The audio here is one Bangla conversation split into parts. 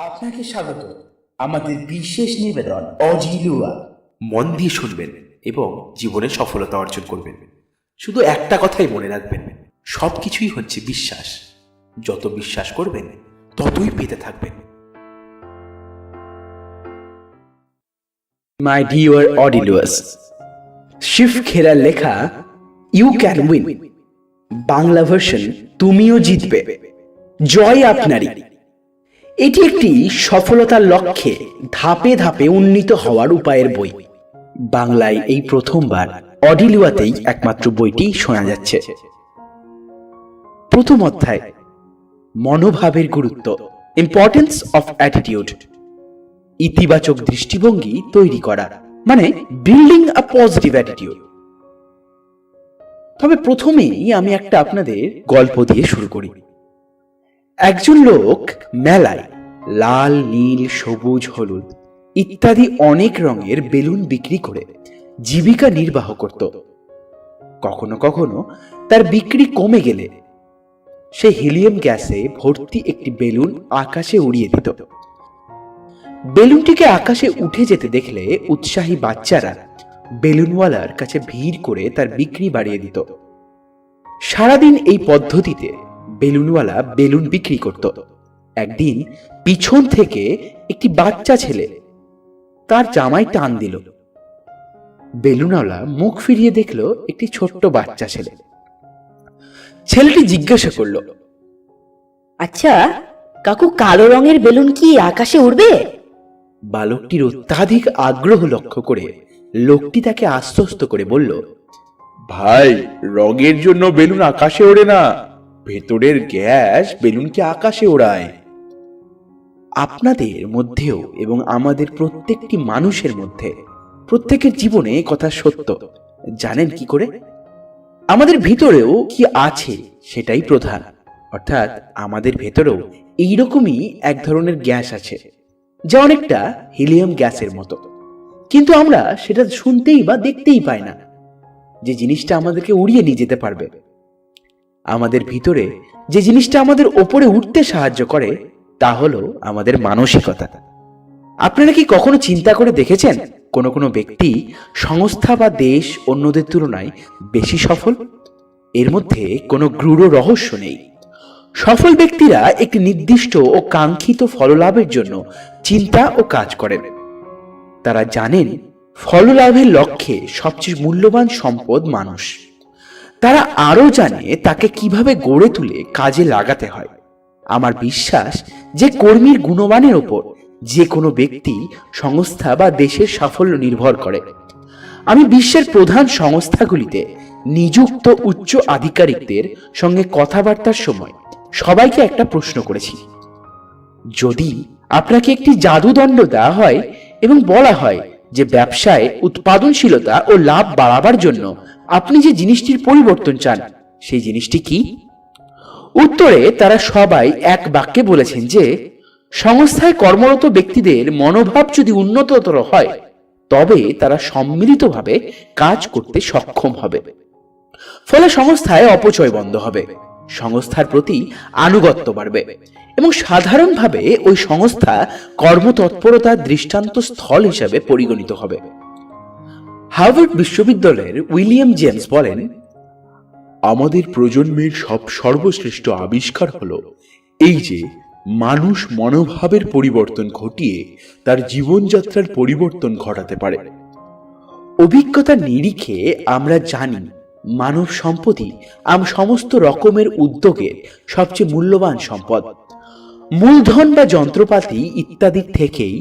আপনাকে স্বাগত আমাদের বিশেষ নিবেদন অজিলুয়া। মন দিয়ে শুনবেন এবং জীবনে সফলতা অর্জন করবেন। শুধু একটা কথাই মনে রাখবেন, সবকিছুই হচ্ছে বিশ্বাস। যত বিশ্বাস করবেন ততই পেতে থাকবেন। মাই ডিয়ার অডিলিউয়াস, শিব খেরার লেখা you can win Bangla version তুমিও জিতবে, জয় আপনারই। এটি একটি সফলতার লক্ষ্যে ধাপে ধাপে উন্নীত হওয়ার উপায়ের বই। বাংলায় এই প্রথমবার অডিলিউয়াতেই একমাত্র বইটি শোনা যাচ্ছে। প্রথম অধ্যায়, মনোভাবের গুরুত্ব, ইম্পর্টেন্স অফ অ্যাটিটিউড। ইতিবাচক দৃষ্টিভঙ্গি তৈরি করা মানে বিল্ডিং আ পজিটিভ অ্যাটিটিউড। তবে প্রথমেই আমি একটা আপনাদের গল্প দিয়ে শুরু করি। একজন লোক মেলায় লাল, নীল, সবুজ, হলুদ ইত্যাদি অনেক রঙের বেলুন বিক্রি করে জীবিকা নির্বাহ করত। কখনো কখনো তার বিক্রি কমে গেলে সে হিলিয়াম গ্যাসে ভর্তি একটি বেলুন আকাশে উড়িয়ে দিত। বেলুনটিকে আকাশে উঠে যেতে দেখলে উৎসাহী বাচ্চারা বেলুনওয়ালার কাছে ভিড় করে তার বিক্রি বাড়িয়ে দিত। সারাদিন এই পদ্ধতিতে বেলুনওয়ালা বেলুন বিক্রি করত। একদিন পিছন থেকে একটি বাচ্চা ছেলে তার জামায় টান দিল। বেলুনওয়ালা মুখ ফিরিয়ে দেখল একটি ছোট্ট বাচ্চা ছেলে। ছেলেটি জিজ্ঞাসা করল, আচ্ছা কাকু, কালো রঙের বেলুন কি আকাশে উড়বে? বালকটির অত্যাধিক আগ্রহ লক্ষ্য করে লোকটি তাকে আশ্বস্ত করে বলল, ভাই, রঙের জন্য বেলুন আকাশে ওড়ে না, ভেতরের গ্যাস বেলুনকে আকাশে ওড়ায়। আপনাদের মধ্যেও এবং আমাদের প্রত্যেকটি মানুষের মধ্যে প্রত্যেকের জীবনে কথা সত্য। জানেন কি করে? আমাদের ভিতরেও কি আছে সেটাই প্রধান। অর্থাৎ আমাদের ভেতরেও এইরকমই এক ধরনের গ্যাস আছে যা অনেকটা হিলিয়াম গ্যাসের মতো, কিন্তু আমরা সেটা শুনতেই বা দেখতেই পাই না, যে জিনিসটা আমাদেরকে উড়িয়ে নিয়ে যেতে পারবে। আমাদের ভিতরে যে জিনিসটা আমাদের ওপরে উঠতে সাহায্য করে তা হলো আমাদের মানসিকতা। আপনারা কি কখনো চিন্তা করে দেখেছেন কোনো কোনো ব্যক্তি, সংস্থা বা দেশ অন্যদের তুলনায় বেশি সফল? এর মধ্যে কোনো গূঢ় রহস্য নেই। সফল ব্যক্তিরা একটি নির্দিষ্ট ও কাঙ্ক্ষিত ফললাভের জন্য চিন্তা ও কাজ করেন। তারা জানেন ফললাভের লক্ষ্যে সবচেয়ে মূল্যবান সম্পদ মানুষ। তারা আরও জানে তাকে কিভাবে গড়ে তুলে কাজে লাগাতে হয়। আমার বিশ্বাস যে কর্মীর গুণমানের ওপর যে কোনো ব্যক্তি, সংস্থা বা দেশের সাফল্য নির্ভর করে। আমি বিশ্বের প্রধান সংস্থাগুলিতে নিযুক্ত উচ্চ আধিকারিকদের সঙ্গে কথাবার্তার সময় সবাইকে একটা প্রশ্ন করেছি, যদি আপনাকে একটি জাদুদণ্ড দেওয়া হয় এবং বলা হয় যে ব্যবসায় উৎপাদনশীলতা ও লাভ বাড়াবার জন্য আপনি যে জিনিসটির পরিবর্তন চান, সেই জিনিসটি কি? উত্তরে তারা সবাই এক বাক্যে বলেছেন যে সংস্থায় কর্মরত ব্যক্তিদের মনোভাব যদি উন্নততর হয় তবে তারা সম্মিলিতভাবে কাজ করতে সক্ষম হবে। ফলে সংস্থায় অপচয় বন্ধ হবে, সংস্থার প্রতি আনুগত্য বাড়বে এবং সাধারণভাবে ওই সংস্থা কর্মতৎপরতার দৃষ্টান্ত স্থল হিসাবে পরিগণিত হবে। হার্ভার্ড বিশ্ববিদ্যালয়ের উইলিয়াম জেমস বলেন, আমাদের প্রজন্মের সর্বশ্রেষ্ঠ আবিষ্কার হলো এই যে মানুষ মনোভাবের পরিবর্তন ঘটিয়ে তার জীবনযাত্রার পরিবর্তন ঘটাতে পারে। অভিজ্ঞতার নিরিখে আমরা জানি মানব সম্পদই সমস্ত রকমের উদ্যোগের সবচেয়ে মূল্যবান সম্পদ। মূলধন বা যন্ত্রপাতি ইত্যাদির থেকেই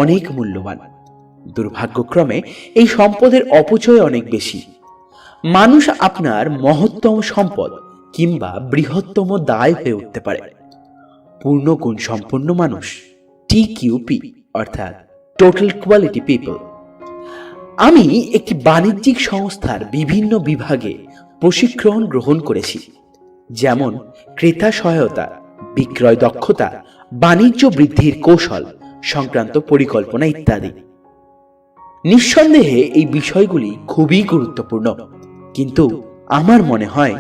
অনেক মূল্যবান। দুর্ভাগ্যক্রমে এই সম্পদের অপচয় অনেক বেশি। মানুষ আপনার মহত্তম সম্পদ কিংবা বৃহত্তম দায় হয়ে উঠতে পারে। পূর্ণ গুণ সম্পন্ন মানুষ, TQP অর্থাৎ টোটাল কোয়ালিটি পিপল। আমি একটি বাণিজ্যিক সংস্থার বিভিন্ন বিভাগে প্রশিক্ষণ গ্রহণ করেছি, যেমন ক্রেতা সহায়তা, বিক্রয় দক্ষতা, বাণিজ্য বৃদ্ধির কৌশল সংক্রান্ত পরিকল্পনা ইত্যাদি। নিঃসন্দেহে এই বিষয়গুলি খুবই গুরুত্বপূর্ণ, কিন্তু আমার মনে হয়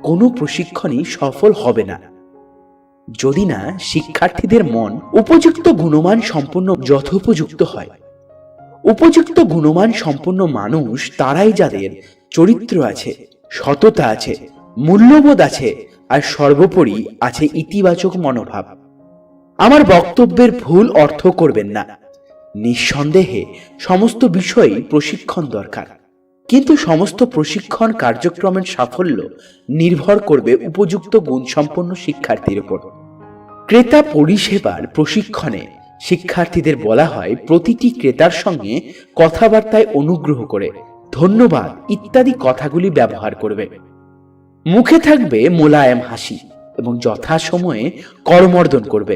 কোনো প্রশিক্ষণই সফল হবে না যদি না শিক্ষার্থীদের মন উপযুক্ত গুণমান সম্পন্ন যথোপযুক্ত হয়। উপযুক্ত গুণমান সম্পন্ন মানুষ তারাই যাদের চরিত্র আছে, সততা আছে, মূল্যবোধ আছে, আর সর্বোপরি আছে ইতিবাচক মনোভাব। আমার বক্তব্যের ভুল অর্থ করবেন না। নিঃসন্দেহে সমস্ত বিষয়েই প্রশিক্ষণ দরকার, কিন্তু সমস্ত প্রশিক্ষণ কার্যক্রমের সাফল্য নির্ভর করবে উপযুক্ত গুণসম্পন্ন শিক্ষার্থীর উপর। ক্রেতা পরিষেবার প্রশিক্ষণে শিক্ষার্থীদের বলা হয় প্রতিটি ক্রেতার সঙ্গে কথাবার্তায় অনুগ্রহ করে ধন্যবাদ ইত্যাদি কথাগুলি ব্যবহার করবে। মুখে থাকবে মোলায়েম হাসি এবং যথাসময়ে করমর্দন করবে।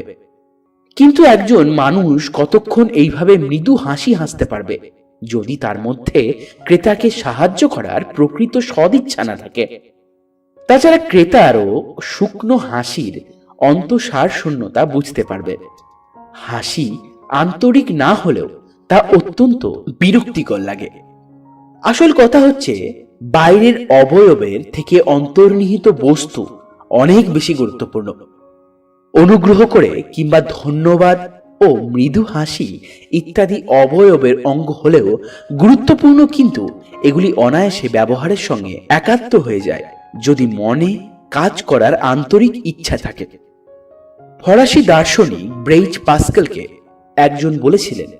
কিন্তু একজন মানুষ কতক্ষণ এইভাবে মৃদু হাসি হাসতে পারবে যদি তার মধ্যে ক্রেতাকে সাহায্য করার প্রকৃত সদিচ্ছা না থাকে? তাছাড়া ক্রেতারও শুকনো হাসির অন্তঃসার শূন্যতা বুঝতে পারবে। হাসি আন্তরিক না হলেও তা অত্যন্ত বিরক্তিকর লাগে। আসল কথা হচ্ছে বাইরের অবয়বের থেকে অন্তর্নিহিত বস্তু অনেক বেশি গুরুত্বপূর্ণ। অনুগ্রহ করে কিংবা ধন্যবাদ ও মৃদু হাসি ইত্যাদি অবয়বের অঙ্গ হলেও গুরুত্বপূর্ণ, কিন্তু এগুলি অনায়াসে ব্যবহারের সঙ্গে একাত্ম হয়ে যায় যদি মনে কাজ করার আন্তরিক ইচ্ছা থাকে। ফরাসি দার্শনিক ব্লেইজ পাস্কেলকে একজন বলেছিলেন,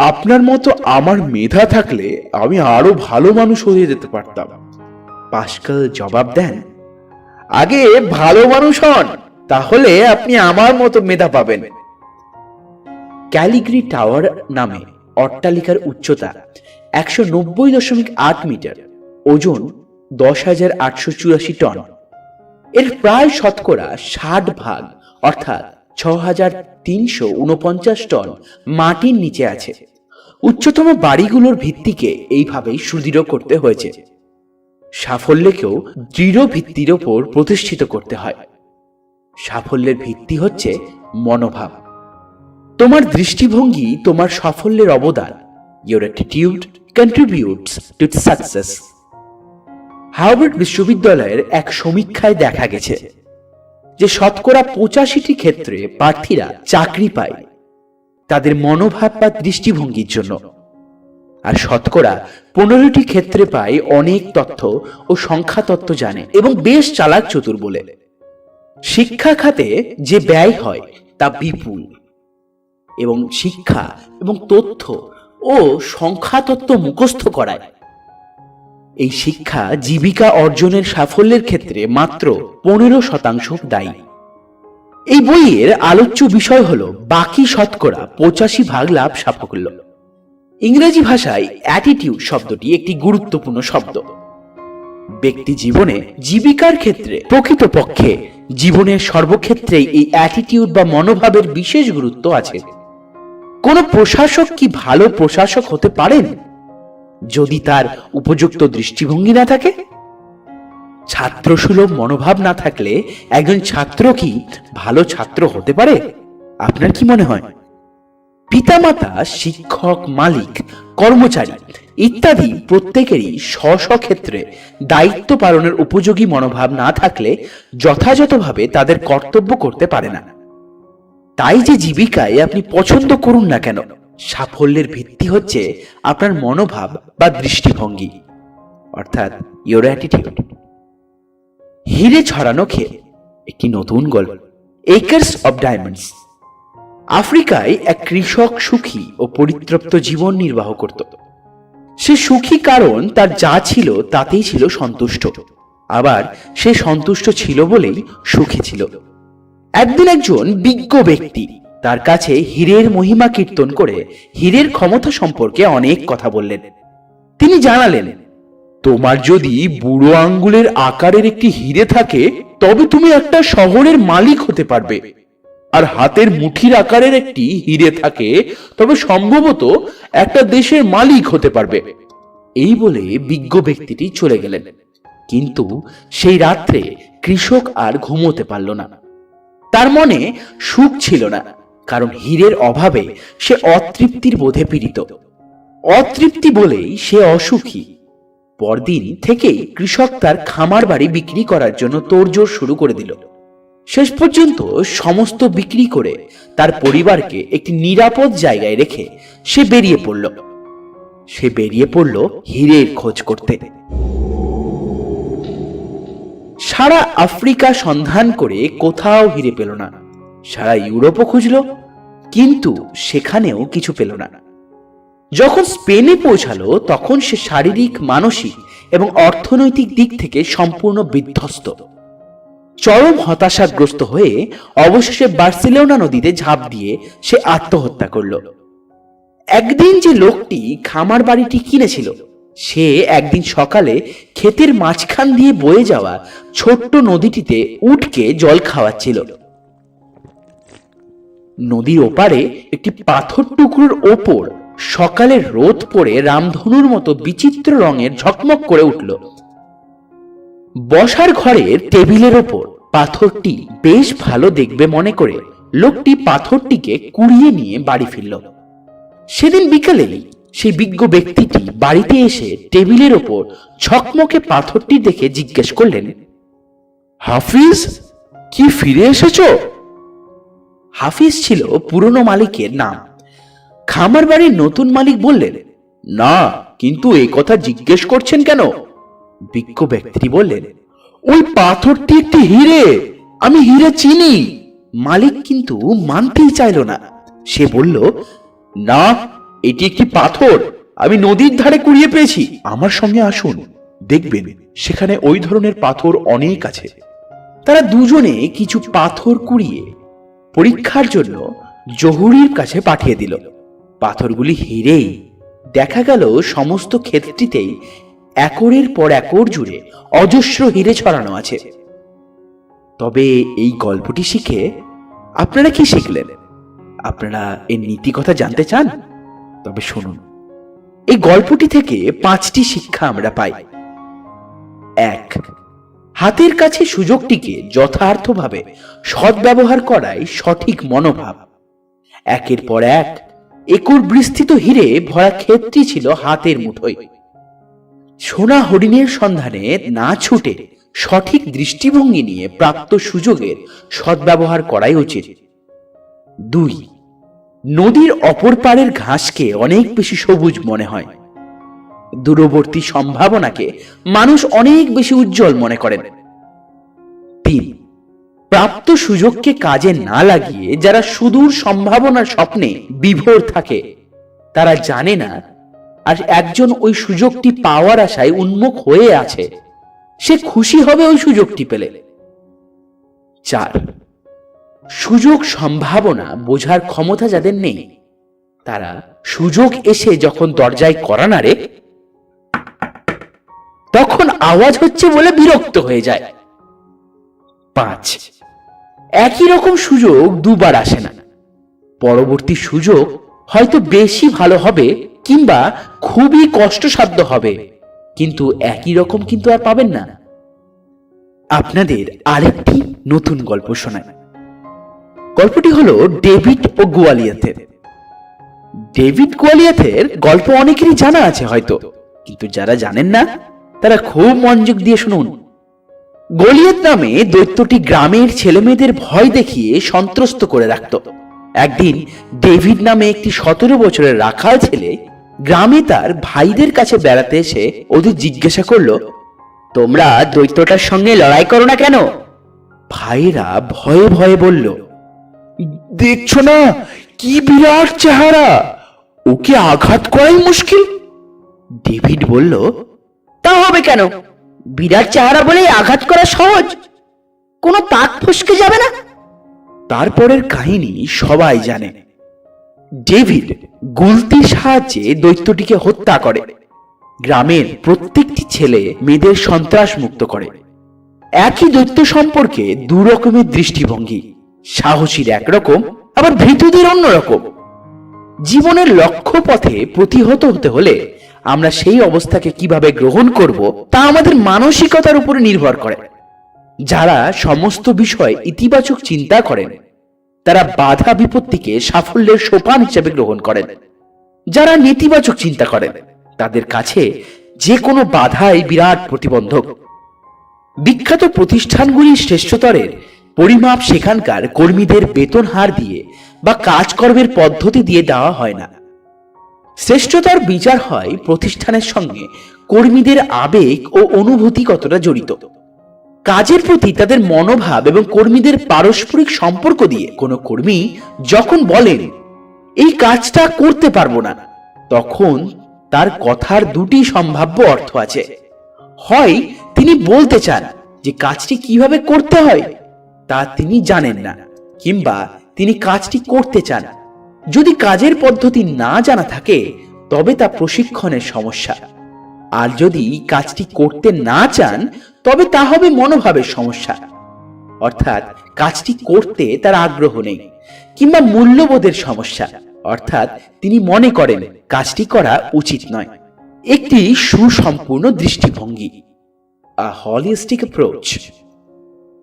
আপনার মতো আমার মেধা থাকলে আমি আরো ভালো মানুষ হয়ে যেতে পারতাম। পাস্কেল জবাব দেন, আগে ভালো মানুষ হন, তাহলে আপনি আমার মতো মেধা পাবেন। ক্যালিগ্রি টাওয়ার নামে অট্টালিকার উচ্চতা 190.8 মিটার, ওজন 10,884 টন। এর প্রায় শতকরা 60% অর্থাৎ 6,349 টন মাটির নিচে আছে। উচ্চতম বাড়িগুলোর ভিত্তিকে এইভাবেই সুদৃঢ় করতে হয়েছে। সাফল্যকেও দৃঢ় ভিত্তির ওপর প্রতিষ্ঠিত করতে হয়। সাফল্যের ভিত্তি হচ্ছে মনোভাব। তোমার দৃষ্টিভঙ্গি তোমার সাফল্যের অবদান। Your attitude contributes to success. Harvard বিশ্ববিদ্যালয়ের এক সমীক্ষায় দেখা গেছে যে শতকরা 85টি ক্ষেত্রে প্রার্থীরা চাকরি পায় তাদের মনোভাব বা দৃষ্টিভঙ্গির জন্য, আর শতকরা 15টি ক্ষেত্রে পায় অনেক তথ্য ও সংখ্যা তত্ত্ব জানে এবং বেশ চালাক চতুর বলে। শিক্ষা খাতে যে ব্যয় হয় তা বিপুল, এবং শিক্ষা এবং তথ্য ও সংখ্যা তত্ত্ব মুখস্থ করায়। এই শিক্ষা জীবিকা অর্জনের সাফল্যের ক্ষেত্রে মাত্র 15% দায়ী। এই বইয়ের আলোচ্য বিষয় হলো বাকি শতকরা 85% লাভ সাফল্য। ইংরেজি ভাষায় অ্যাটিটিউড শব্দটি একটি গুরুত্বপূর্ণ শব্দ। ব্যক্তি জীবনে জীবিকার ক্ষেত্রে প্রকৃতপক্ষে জীবনের সর্বক্ষেত্রেই এই অ্যাটিটিউড বা মনোভাবের বিশেষ গুরুত্ব আছে। কোন প্রশাসক কি ভালো প্রশাসক হতে পারেন যদি তার উপযুক্ত দৃষ্টিভঙ্গি না থাকে? ছাত্রসুলভ মনোভাব না থাকলে একজন ছাত্র কি ভালো ছাত্র হতে পারে? আপনার কি মনে হয়? পিতামাতা, শিক্ষক, মালিক, কর্মচারী ইত্যাদি প্রত্যেকেরই স্ব ক্ষেত্রে দায়িত্ব পালনের উপযোগী মনোভাব না থাকলে যথাযথভাবে তাদের কর্তব্য করতে পারে না। তাই যে জীবিকায় আপনি পছন্দ করুন না কেন, সাফল্যের ভিত্তি হচ্ছে আপনার মনোভাব বা দৃষ্টিভঙ্গি, অর্থাৎ ইওর অ্যাটিটিউড। হিরে ছড়ানো খেয়ে একটি নতুন গল্প, একর্স অব ডায়মন্ডস। আফ্রিকায় এক কৃষক সুখী ও পরিতৃপ্ত জীবন নির্বাহ করত। সে সুখী কারণ তার যা ছিল তাতেই ছিল সন্তুষ্ট, আবার সে সন্তুষ্ট ছিল বলেই সুখী ছিল। একদিন একজন বিজ্ঞ ব্যক্তি তার কাছে হীরের মহিমা কীর্তন করে হীরের ক্ষমতা সম্পর্কে অনেক কথা বললেন। তিনি জানালেন, তোমার যদি বুড়ো আঙ্গুলের আকারের একটি হিরে থাকে তবে তুমি একটা শহরের মালিক হতে পারবে, আর হাতের মুঠির আকারের একটি হিরে থাকে তবে সম্ভবত একটা দেশের মালিক হতে পারবে। এই বলে বিজ্ঞ ব্যক্তিটি চলে গেলেন। কিন্তু সেই রাত্রে কৃষক আর ঘুমোতে পারল না। তার মনে সুখ ছিল না, কারণ হীরের অভাবে সে অতৃপ্তির বোধে পীড়িত। অতৃপ্তি বলেই সে অসুখী। পরদিন থেকেই কৃষক তার খামার বাড়ি বিক্রি করার জন্য তোড়জোড় শুরু করে দিল। শেষ পর্যন্ত সমস্ত বিক্রি করে তার পরিবারকে একটি নিরাপদ জায়গায় রেখে সে বেরিয়ে পড়ল হীরের খোঁজ করতে। সারা আফ্রিকা সন্ধান করে কোথাও হিরে পেল না, সারা ইউরোপও খুঁজল, কিন্তু সেখানেও কিছু পেল না। যখন স্পেনে পৌঁছালো তখন সে শারীরিক, মানসিক এবং অর্থনৈতিক দিক থেকে সম্পূর্ণ বিধ্বস্ত। চরম হতাশাগ্রস্ত হয়ে অবশেষে বার্সেলোনা নদীতে ঝাঁপ দিয়ে সে আত্মহত্যা করল। একদিন যে লোকটি খামার বাড়িটি কিনেছিল সে একদিন সকালে ক্ষেতের মাঝখান দিয়ে বয়ে যাওয়া ছোট্ট নদীটিতে উটকে জল খাওয়াচ্ছিল। নদীর ওপারে একটি পাথর টুকরোর ওপর সকালের রোদ পড়ে রামধনুর মতো বিচিত্র রঙের ঝকমক করে উঠল। বসার ঘরের টেবিলের ওপর পাথরটি বেশ ভালো দেখবে মনে করে লোকটি পাথরটিকে কুড়িয়ে নিয়ে বাড়ি ফিরল। সেদিন বিকালেই সেই বিজ্ঞ ব্যক্তিটি বাড়িতে এসে টেবিলের ওপর ঝকমকে পাথরটি দেখে জিজ্ঞেস করলেন, হাফিজ, কি ফিরে এসেছো? হাফিজ ছিল পুরনো মালিকের নাম। খামার বাড়ির নতুন মালিক বললেন, না, কিন্তু এই কথা জিজ্ঞেস করছেন কেন? বিজ্ঞ ব্যক্তিটি বললেন, ওই পাথরটি একটি হিরে, আমি হিরে চিনি। মালিক কিন্তু মানতেই চাইল না। সে বলল, না, এটি একটি পাথর, আমি নদীর ধারে কুড়িয়ে পেয়েছি। আমার সঙ্গে আসুন, দেখবেন সেখানে ওই ধরনের পাথর অনেক আছে। তারা দুজনে কিছু পাথর কুড়িয়ে পরীক্ষার জন্য জহুরির কাছে পাঠিয়ে দিল। পাথরগুলি হিরেই। দেখা গেল সমস্ত ক্ষেত্রটিতেই একরের পর একর জুড়ে অজস্র হিরে ছড়ানো আছে। তবে এই গল্পটি শিখে আপনারা কি শিখলেন? আপনারা এর নীতি কথা জানতে চান? তবে শুনুন, এই গল্পটি থেকে 5টি শিক্ষা আমরা পাই। 1. হাতের কাছে সুযোগটিকে যথার্থভাবে সদ্ব্যবহার করাই সঠিক মনোভাব। একের পর এক একর বিস্তৃত হিরে ভরা ক্ষেত্রটি ছিল হাতের মুঠোয়। সোনা হরিণের সন্ধানে না ছুটে সঠিক দৃষ্টিভঙ্গি নিয়ে প্রাপ্ত সুযোগের সদ্ব্যবহার করাই উচিত। 2. নদীর অপর পাড়ের ঘাসকে অনেক বেশি সবুজ মনে হয়। দূরবর্তী সম্ভাবনাকে মানুষ অনেক বেশি উজ্জ্বল মনে করেন। 3. প্রাপ্ত সুযোগকে কাজে না লাগিয়ে যারা সুদূর সম্ভাবনার স্বপ্নে বিভোর থাকে তারা জানে না আর একজন ওই সুযোগটি পাওয়ার আশায় উন্মুখ হয়ে আছে, সে খুশি হবে ওই সুযোগটি পেলে। 4. সুযোগ সম্ভাবনা বোঝার ক্ষমতা যাদের নেই তারা সুযোগ এসে যখন দরজায় কড়া নাড়ে তখন আওয়াজ হচ্ছে বলে বিরক্ত হয়ে যায়। 5. একই রকম সুযোগ দুবার আসে না। পরবর্তী সুযোগ হয়তো বেশি ভালো হবে কিংবা খুবই কষ্টসাধ্য হবে, কিন্তু একই রকম কিন্তু আর পাবেন না। আপনাদের আরেকটি নতুন গল্প শোনায়। গল্পটি হলো ডেভিড ও গোয়ালিয়থের। ডেভিড গোয়ালিয়থের গল্প অনেকেরই জানা আছে হয়তো, কিন্তু যারা জানেন না তারা খুব মনোযোগ দিয়ে শুনুন। গোলিয়ত নামে দৈত্যটি গ্রামের ছেলেমেয়েদের ভয় দেখিয়ে সন্ত্রস্ত করে রাখত। একদিন ডেভিড নামে একটি 17 বছরের রাখাল ছেলে গ্রামে তার ভাইদের কাছে বেড়াতে এসে ওদের জিজ্ঞাসা করলো, তোমরা দৈত্যটার সঙ্গে লড়াই করো না কেন? ভাইরা ভয়ে ভয়ে বলল, দেখছো না কি বিরাট চেহারা, ওকে আঘাত করাই মুশকিল। ডেভিড বলল, তা হবে কেন? বিরাট চেহারা বলে আঘাত করা সহজ, কোনো পাক ফসকে যাবে না। তারপরের কাহিনী সবাই জানে। ডেভিড গুলতির সাহায্যে দৈত্যটিকে হত্যা করে, গ্রামের প্রত্যেকটি ছেলে মেয়েদের সন্ত্রাস মুক্ত করে। একই দৈত্য সম্পর্কে দু রকমের দৃষ্টিভঙ্গি, সাহসীর একরকম আবার ভীতুদের অন্যরকম। জীবনের লক্ষ্য পথে প্রতিহত হতে হলে আমরা সেই অবস্থাকে কিভাবে গ্রহণ করব তা আমাদের মানসিকতার উপরে নির্ভর করে। যারা সমস্ত বিষয় ইতিবাচক চিন্তা করেন তারা বাধা বিপত্তিকে সাফল্যের সোপান হিসেবে গ্রহণ করেন। যারা নেতিবাচক চিন্তা করেন তাদের কাছে যে কোনো বাধাই বিরাট প্রতিবন্ধক। বিখ্যাত প্রতিষ্ঠানগুলির শ্রেষ্ঠতরের পরিমাপ সেখানকার কর্মীদের বেতন হার দিয়ে বা কাজকর্মের পদ্ধতি দিয়ে দেওয়া হয় না। শ্রেষ্ঠতার বিচার হয় প্রতিষ্ঠানের সঙ্গে কর্মীদের আবেগ ও অনুভূতি কতটা জড়িত, কাজের প্রতি তাদের মনোভাব এবং কর্মীদের পারস্পরিক সম্পর্ক দিয়ে। কোনো কর্মী যখন বলেন এই কাজটা করতে পারবো না, তখন তার কথার দুটি সম্ভাব্য অর্থ আছে। হয় তিনি বলতে চান যে কাজটি কিভাবে করতে হয় তা তিনি জানেন না, কিংবা তিনি কাজটি করতে চান। যদি কাজের পদ্ধতি না জানা থাকে তবে তা প্রশিক্ষণের সমস্যা, আর যদি কাজটি করতে না চান তবে তা হবে মনোভাবের সমস্যা। অর্থাৎ কাজটি করতে তার আগ্রহ নেই, কিংবা মূল্যবোধের সমস্যা, অর্থাৎ তিনি মনে করেন কাজটি করা উচিত নয়। একটি সুসম্পূর্ণ দৃষ্টিভঙ্গি, a holistic approach।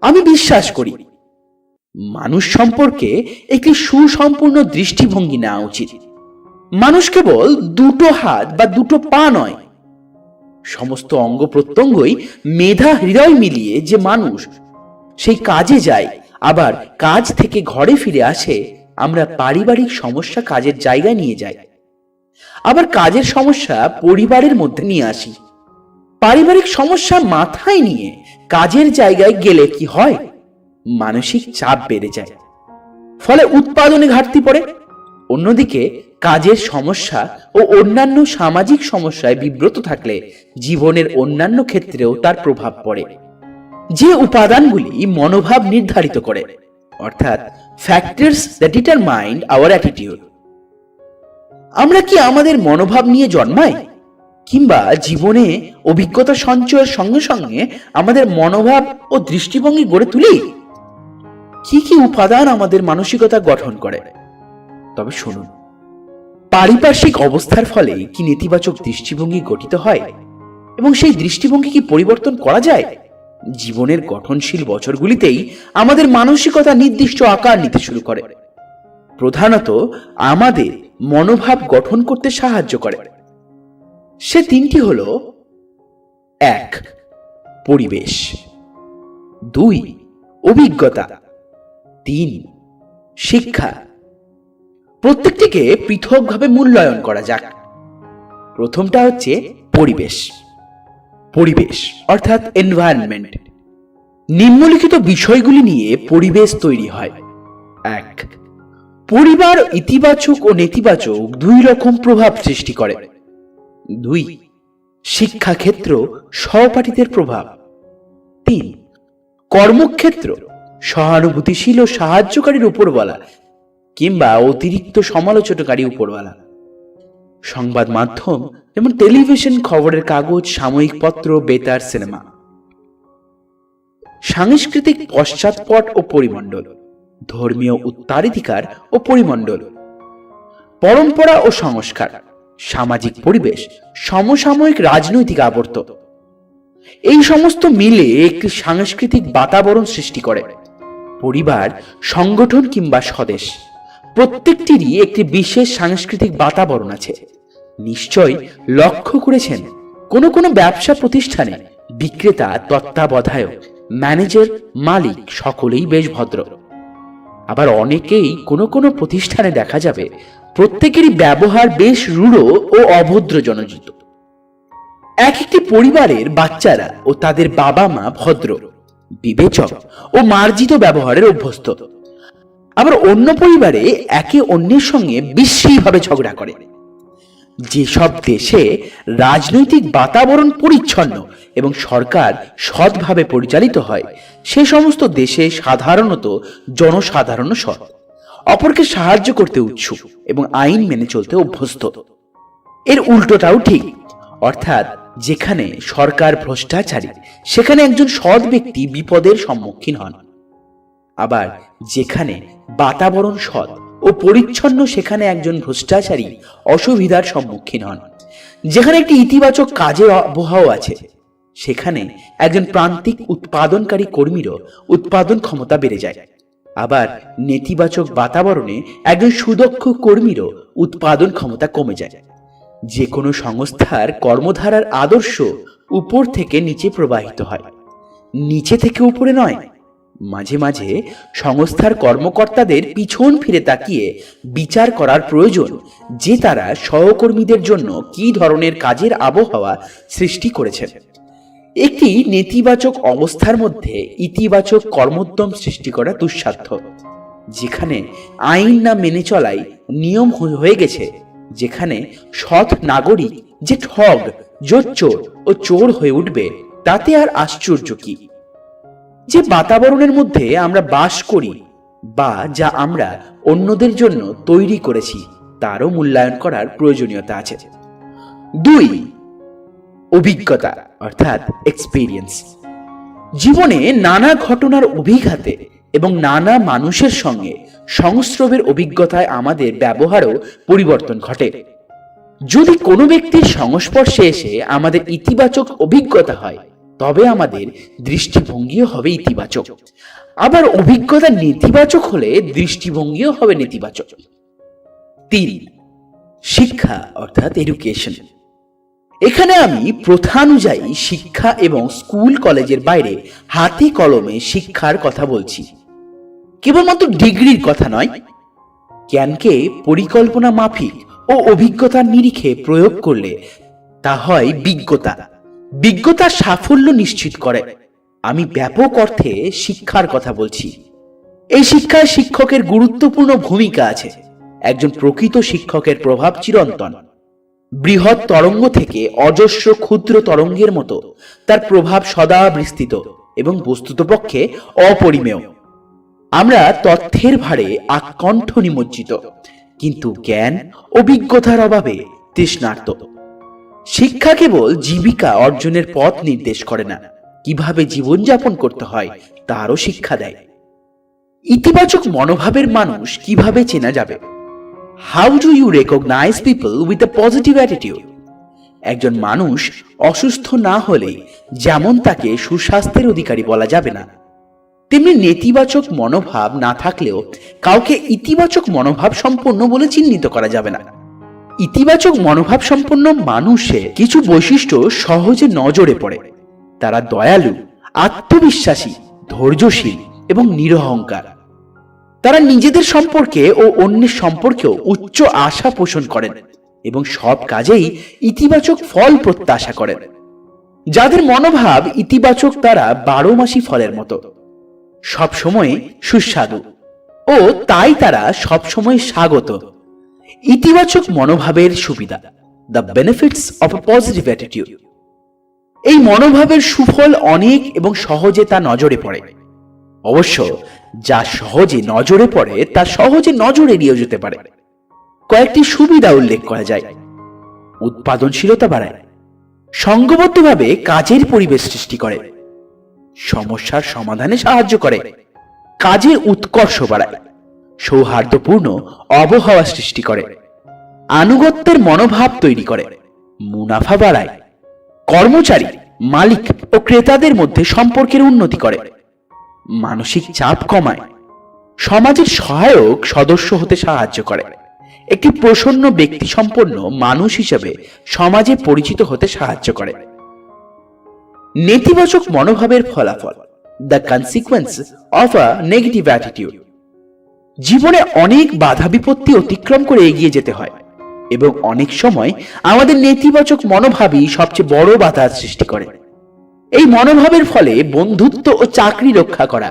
আমি বিশ্বাস করি মানুষ সম্পর্কে একটি সুসম্পূর্ণ দৃষ্টিভঙ্গি নেওয়া উচিত। মানুষ কেবল দুটো হাত বা দুটো পা নয়, সমস্ত অঙ্গ প্রত্যঙ্গই মেধা হৃদয় মিলিয়ে যে মানুষ সেই কাজে যায়, আবার কাজ থেকে ঘরে ফিরে আসে। আমরা পারিবারিক সমস্যা কাজের জায়গায় নিয়ে যাই, আবার কাজের সমস্যা পরিবারের মধ্যে নিয়ে আসি। পারিবারিক সমস্যা মাথায় নিয়ে কাজের জায়গায় গেলে কি হয়? মানসিক চাপ বেড়ে যায়, ফলে উৎপাদনে ঘাটতি পড়ে। অন্যদিকে কাজের সমস্যা ও অন্যান্য সামাজিক সমস্যায় বিব্রত থাকলে জীবনের অন্যান্য ক্ষেত্রেও তার প্রভাব পড়ে। যে উপাদানগুলি মনোভাব নির্ধারিত করে, অর্থাৎ factors that determine our attitude. আমরা কি আমাদের মনোভাব নিয়ে জন্মাই, কিংবা জীবনে অভিজ্ঞতা সঞ্চয়ের সঙ্গে সঙ্গে আমাদের মনোভাব ও দৃষ্টিভঙ্গি গড়ে তুলি? কি কি উপাদান আমাদের মানসিকতা গঠন করে? তবে শুনুন, পারিপার্শ্বিক অবস্থার ফলে কি নেতিবাচক দৃষ্টিভঙ্গি গঠিত হয়, এবং সেই দৃষ্টিভঙ্গি কি পরিবর্তন করা যায়? জীবনের গঠনশীল বছরগুলিতেই আমাদের মানসিকতা নির্দিষ্ট আকার নিতে শুরু করে। প্রধানত আমাদের মনোভাব গঠন করতে সাহায্য করে। সে তিনটি হলো: 1. পরিবেশ, 2. অভিজ্ঞতা, 3. শিক্ষা। প্রত্যেকটিকে পৃথকভাবে মূল্যায়ন করা যাক। প্রথমটা হচ্ছে পরিবেশ। পরিবেশ অর্থাৎ এনভায়রনমেন্ট। নিম্নলিখিত বিষয়গুলি নিয়ে পরিবেশ তৈরি হয়। 1. পরিবার ইতিবাচক ও নেতিবাচক দুই রকম প্রভাব সৃষ্টি করে। 2. শিক্ষাক্ষেত্র, সহপাঠীদের প্রভাব। 3. কর্মক্ষেত্র, সহানুভূতিশীল ও সাহায্যকারীর উপর বলা, কিংবা অতিরিক্ত সমালোচনাকারী উপরওয়ালা। সংবাদ মাধ্যম যেমন টেলিভিশন, খবরের কাগজ, সাময়িক পত্র, বেতার, সিনেমা। সাংস্কৃতিক পশ্চাৎপট ও পরিমণ্ডল, ধর্মীয় উত্তরাধিকার ও পরিমণ্ডল। পরম্পরা ও সংস্কার, সামাজিক পরিবেশ, সমসাময়িক রাজনৈতিক আবর্ত। এই সমস্ত মিলে একটি সাংস্কৃতিক বাতাবরণ সৃষ্টি করে। পরিবার, সংগঠন কিংবা স্বদেশ প্রত্যেকটিরই একটি বিশেষ সাংস্কৃতিক বাতাবরণ আছে। নিশ্চয় লক্ষ্য করেছেন কোনো কোনো ব্যবসা প্রতিষ্ঠানে বিক্রেতা, তত্ত্বাবধায়ক, ম্যানেজার, মালিক সকলেই বেশ ভদ্র। আবার অনেকেই কোনো কোনো প্রতিষ্ঠানে দেখা যাবে প্রত্যেকেরই ব্যবহার বেশ রূঢ় ও অভদ্র জনজিত। এক একটি পরিবারের বাচ্চারা ও তাদের বাবা মা ভদ্র, বিবেচক ও মার্জিত ব্যবহারের অভ্যস্ত। আবার অন্য পরিবারে একে অন্যের সঙ্গে বিশ্রীভাবে ঝগড়া করে। যেসব দেশে রাজনৈতিক বাতাবরণ পরিচ্ছন্ন এবং সরকার সৎভাবে পরিচালিত হয়, সে সমস্ত দেশে সাধারণত জনসাধারণ সৎ, অপরকে সাহায্য করতে উৎসুক এবং আইন মেনে চলতে অভ্যস্ত। এর উল্টোটাও ঠিক, অর্থাৎ যেখানে সরকার ভ্রষ্টাচারী সেখানে একজন সৎ ব্যক্তি বিপদের সম্মুখীন হন। আবার যেখানে বাতাবরণ সৎ ও পরিচ্ছন্ন সেখানে একজন ভ্রষ্টাচারী অসুবিধার সম্মুখীন হন। যেখানে একটি ইতিবাচক কাজের আবহাওয়া আছে সেখানে একজন প্রান্তিক উৎপাদনকারী কর্মীরও উৎপাদন ক্ষমতা বেড়ে যায়। আবার নেতিবাচক বাতাবরণে একজন সুদক্ষ কর্মীরও উৎপাদন ক্ষমতা কমে যায়। যে কোনো সংস্থার কর্মধারার আদর্শ উপর থেকে নিচে প্রবাহিত হয়, নিচে থেকে উপরে নয়। মাঝে মাঝে সংস্থার কর্মকর্তাদের পিছন ফিরে তাকিয়ে বিচার করার প্রয়োজন যে তারা সহকর্মীদের জন্য কী ধরনের কাজের আবহাওয়া সৃষ্টি করেছেন। একটি নেতিবাচক অবস্থার মধ্যে ইতিবাচক কর্মোদ্যম সৃষ্টি করা দুঃসাধ্য, যেখানে আইন না মেনে চলাই নিয়ম হয়ে গেছে, যেখানে সৎ নাগরিক যে ঠগ, জোচ্চোর ও চোর হয়ে উঠবে, তাতে আর আশ্চর্য কি? যে বাতাবরণের মধ্যে আমরা বাস করি বা যা আমরা অন্যদের জন্য তৈরি করেছি, তারও মূল্যায়ন করার প্রয়োজনীয়তা আছে। 2. অভিজ্ঞতা অর্থাৎ এক্সপিরিয়েন্স। জীবনে নানা ঘটনার অভিঘাতে এবং নানা মানুষের সঙ্গে সংস্রবের অভিজ্ঞতায় আমাদের ব্যবহারও পরিবর্তন ঘটে। যদি কোনো ব্যক্তির সংস্পর্শে এসে আমাদের ইতিবাচক অভিজ্ঞতা হয়, তবে আমাদের দৃষ্টিভঙ্গিও হবে ইতিবাচক। আবার অভিজ্ঞতা নেতিবাচক হলে দৃষ্টিভঙ্গিও হবে নেতিবাচক। 3. শিক্ষা অর্থাৎ এডুকেশন। এখানে আমি প্রথানুযায়ী শিক্ষা এবং স্কুল কলেজের বাইরে হাতে কলমে শিক্ষার কথা বলছি। কেবলমাত্র ডিগ্রির কথা নয়, জ্ঞানকে পরিকল্পনা মাফিক ও অভিজ্ঞতার নিরিখে প্রয়োগ করলে তা হয় বিজ্ঞতা। বিজ্ঞতার সাফল্য নিশ্চিত করে। আমি ব্যাপক অর্থে শিক্ষার কথা বলছি। এই শিক্ষায় শিক্ষকের গুরুত্বপূর্ণ ভূমিকা আছে। একজন প্রকৃত শিক্ষকের প্রভাব চিরন্তন। বৃহৎ তরঙ্গ থেকে অজস্র ক্ষুদ্র তরঙ্গের মতো তার প্রভাব সদা বিস্তৃত এবং বস্তুতপক্ষে অপরিমেয়। আমরা তথ্যের ভারে আকণ্ঠ নিমজ্জিত, কিন্তু জ্ঞান অভিজ্ঞতার অভাবে তৃষ্ণার্ত। শিক্ষা কেবল জীবিকা অর্জনের পথ নির্দেশ করে না, কিভাবে জীবনযাপন করতে হয় তারও শিক্ষা দেয়। ইতিবাচক মনোভাবের মানুষ কিভাবে চেনা যাবে? How do you recognise people with a positive attitude? একজন মানুষ অসুস্থ না হলে যেমন তাকে সুস্বাস্থ্যের অধিকারী বলা যাবে না, তেমনি নেতিবাচক মনোভাব না থাকলেও কাউকে ইতিবাচক মনোভাব সম্পন্ন বলে চিহ্নিত করা যাবে না। ইতিবাচক মনোভাব সম্পন্ন মানুষের কিছু বৈশিষ্ট্য সহজে নজরে পড়ে। তারা দয়ালু, আত্মবিশ্বাসী, ধৈর্যশীল এবং নিরহংকার। তারা নিজেদের সম্পর্কে ও অন্যের সম্পর্কেও উচ্চ আশা পোষণ করেন এবং সব কাজেই ইতিবাচক ফল প্রত্যাশা করেন। যাদের মনোভাব ইতিবাচক তারা 12 মাসি ফলের মতো, সবসময় সুস্বাদু, ও তাই তারা সবসময় স্বাগত। ইতিবাচক মনোভাবের সুবিধা, the benefits of a positive attitude. এই মনোভাবের সুফল অনেক এবং সহজে তা নজরে পড়ে। অবশ্য যা সহজে নজরে পড়ে তা সহজে নজর এড়িয়ে যেতে পারে। কয়েকটি সুবিধা উল্লেখ করা যায়। উৎপাদনশীলতা বাড়ায়, সংঘবদ্ধভাবে কাজের পরিবেশ সৃষ্টি করে, সমস্যার সমাধানে সাহায্য করে, কাজের উৎকর্ষ বাড়ায়, সৌহার্দ্যপূর্ণ আবহাওয়া সৃষ্টি করে, আনুগত্যের মনোভাব তৈরি করে, মুনাফা বাড়ায়, কর্মচারী, মালিক ও ক্রেতাদের মধ্যে সম্পর্কের উন্নতি করে, মানসিক চাপ কমায়, সমাজের সহায়ক সদস্য হতে সাহায্য করে, একটি প্রসন্ন ব্যক্তি সম্পন্ন মানুষ হিসেবে সমাজে পরিচিত হতে সাহায্য করে। নেতিবাচক মনোভাবের ফলাফল, the consequence of a negative attitude. জীবনে অনেক বাধা বিপত্তি অতিক্রম করে এগিয়ে যেতে হয় এবং অনেক সময় আমাদের নেতিবাচক মনোভাবই সবচেয়ে বড় বাধার সৃষ্টি করে। এই মনোভাবের ফলে বন্ধুত্ব ও চাকরি রক্ষা করা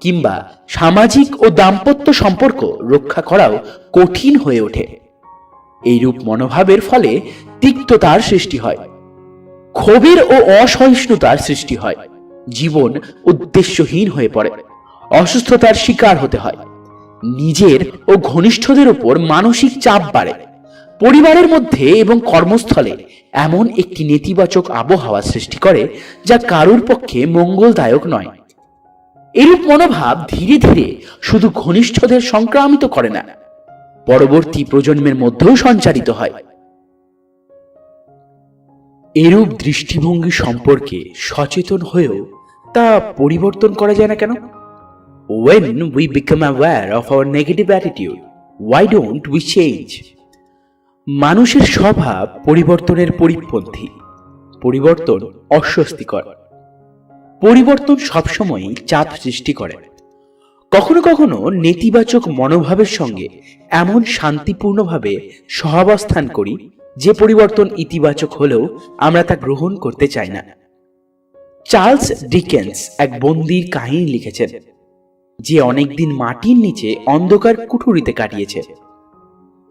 কিংবা সামাজিক ও দাম্পত্য সম্পর্ক রক্ষা করাও কঠিন হয়ে ওঠে। এইরূপ মনোভাবের ফলে তিক্ততার সৃষ্টি হয়, ক্ষোভের ও অসহিষ্ণুতার সৃষ্টি হয়, জীবন উদ্দেশ্যহীন হয়ে পড়ে, অসুস্থতার শিকার হতে হয়, নিজের ও ঘনিষ্ঠদের উপর মানসিক চাপ বাড়ে, পরিবারের মধ্যে এবং কর্মস্থলে এমন একটি নেতিবাচক আবহাওয়া সৃষ্টি করে যা কারুর পক্ষে মঙ্গলদায়ক নয়। এরূপ মনোভাব ধীরে ধীরে শুধু ঘনিষ্ঠদের সংক্রামিত করে না, পরবর্তী প্রজন্মের মধ্যেও সঞ্চারিত হয়। এরূপ দৃষ্টিভঙ্গি সম্পর্কে সচেতন হয়েও তা পরিবর্তন করা যায় না কেন? When we become aware of our negative attitude, why don't we change? মানুষের স্বভাব পরিবর্তনের পরিপন্থী। পরিবর্তন অস্বস্তিকর। পরিবর্তন সবসময় চাপ সৃষ্টি করে। কখনো কখনো নেতিবাচক মনোভাবের সঙ্গে এমন শান্তিপূর্ণভাবে সহাবস্থান করি যে পরিবর্তন ইতিবাচক হলেও আমরা তা গ্রহণ করতে চাই না। চার্লস ডিকেন্স এক বন্দির কাহিনী লিখেছেন, যে অনেকদিন মাটির নিচে অন্ধকার কুঠুরিতে কাটিয়েছে।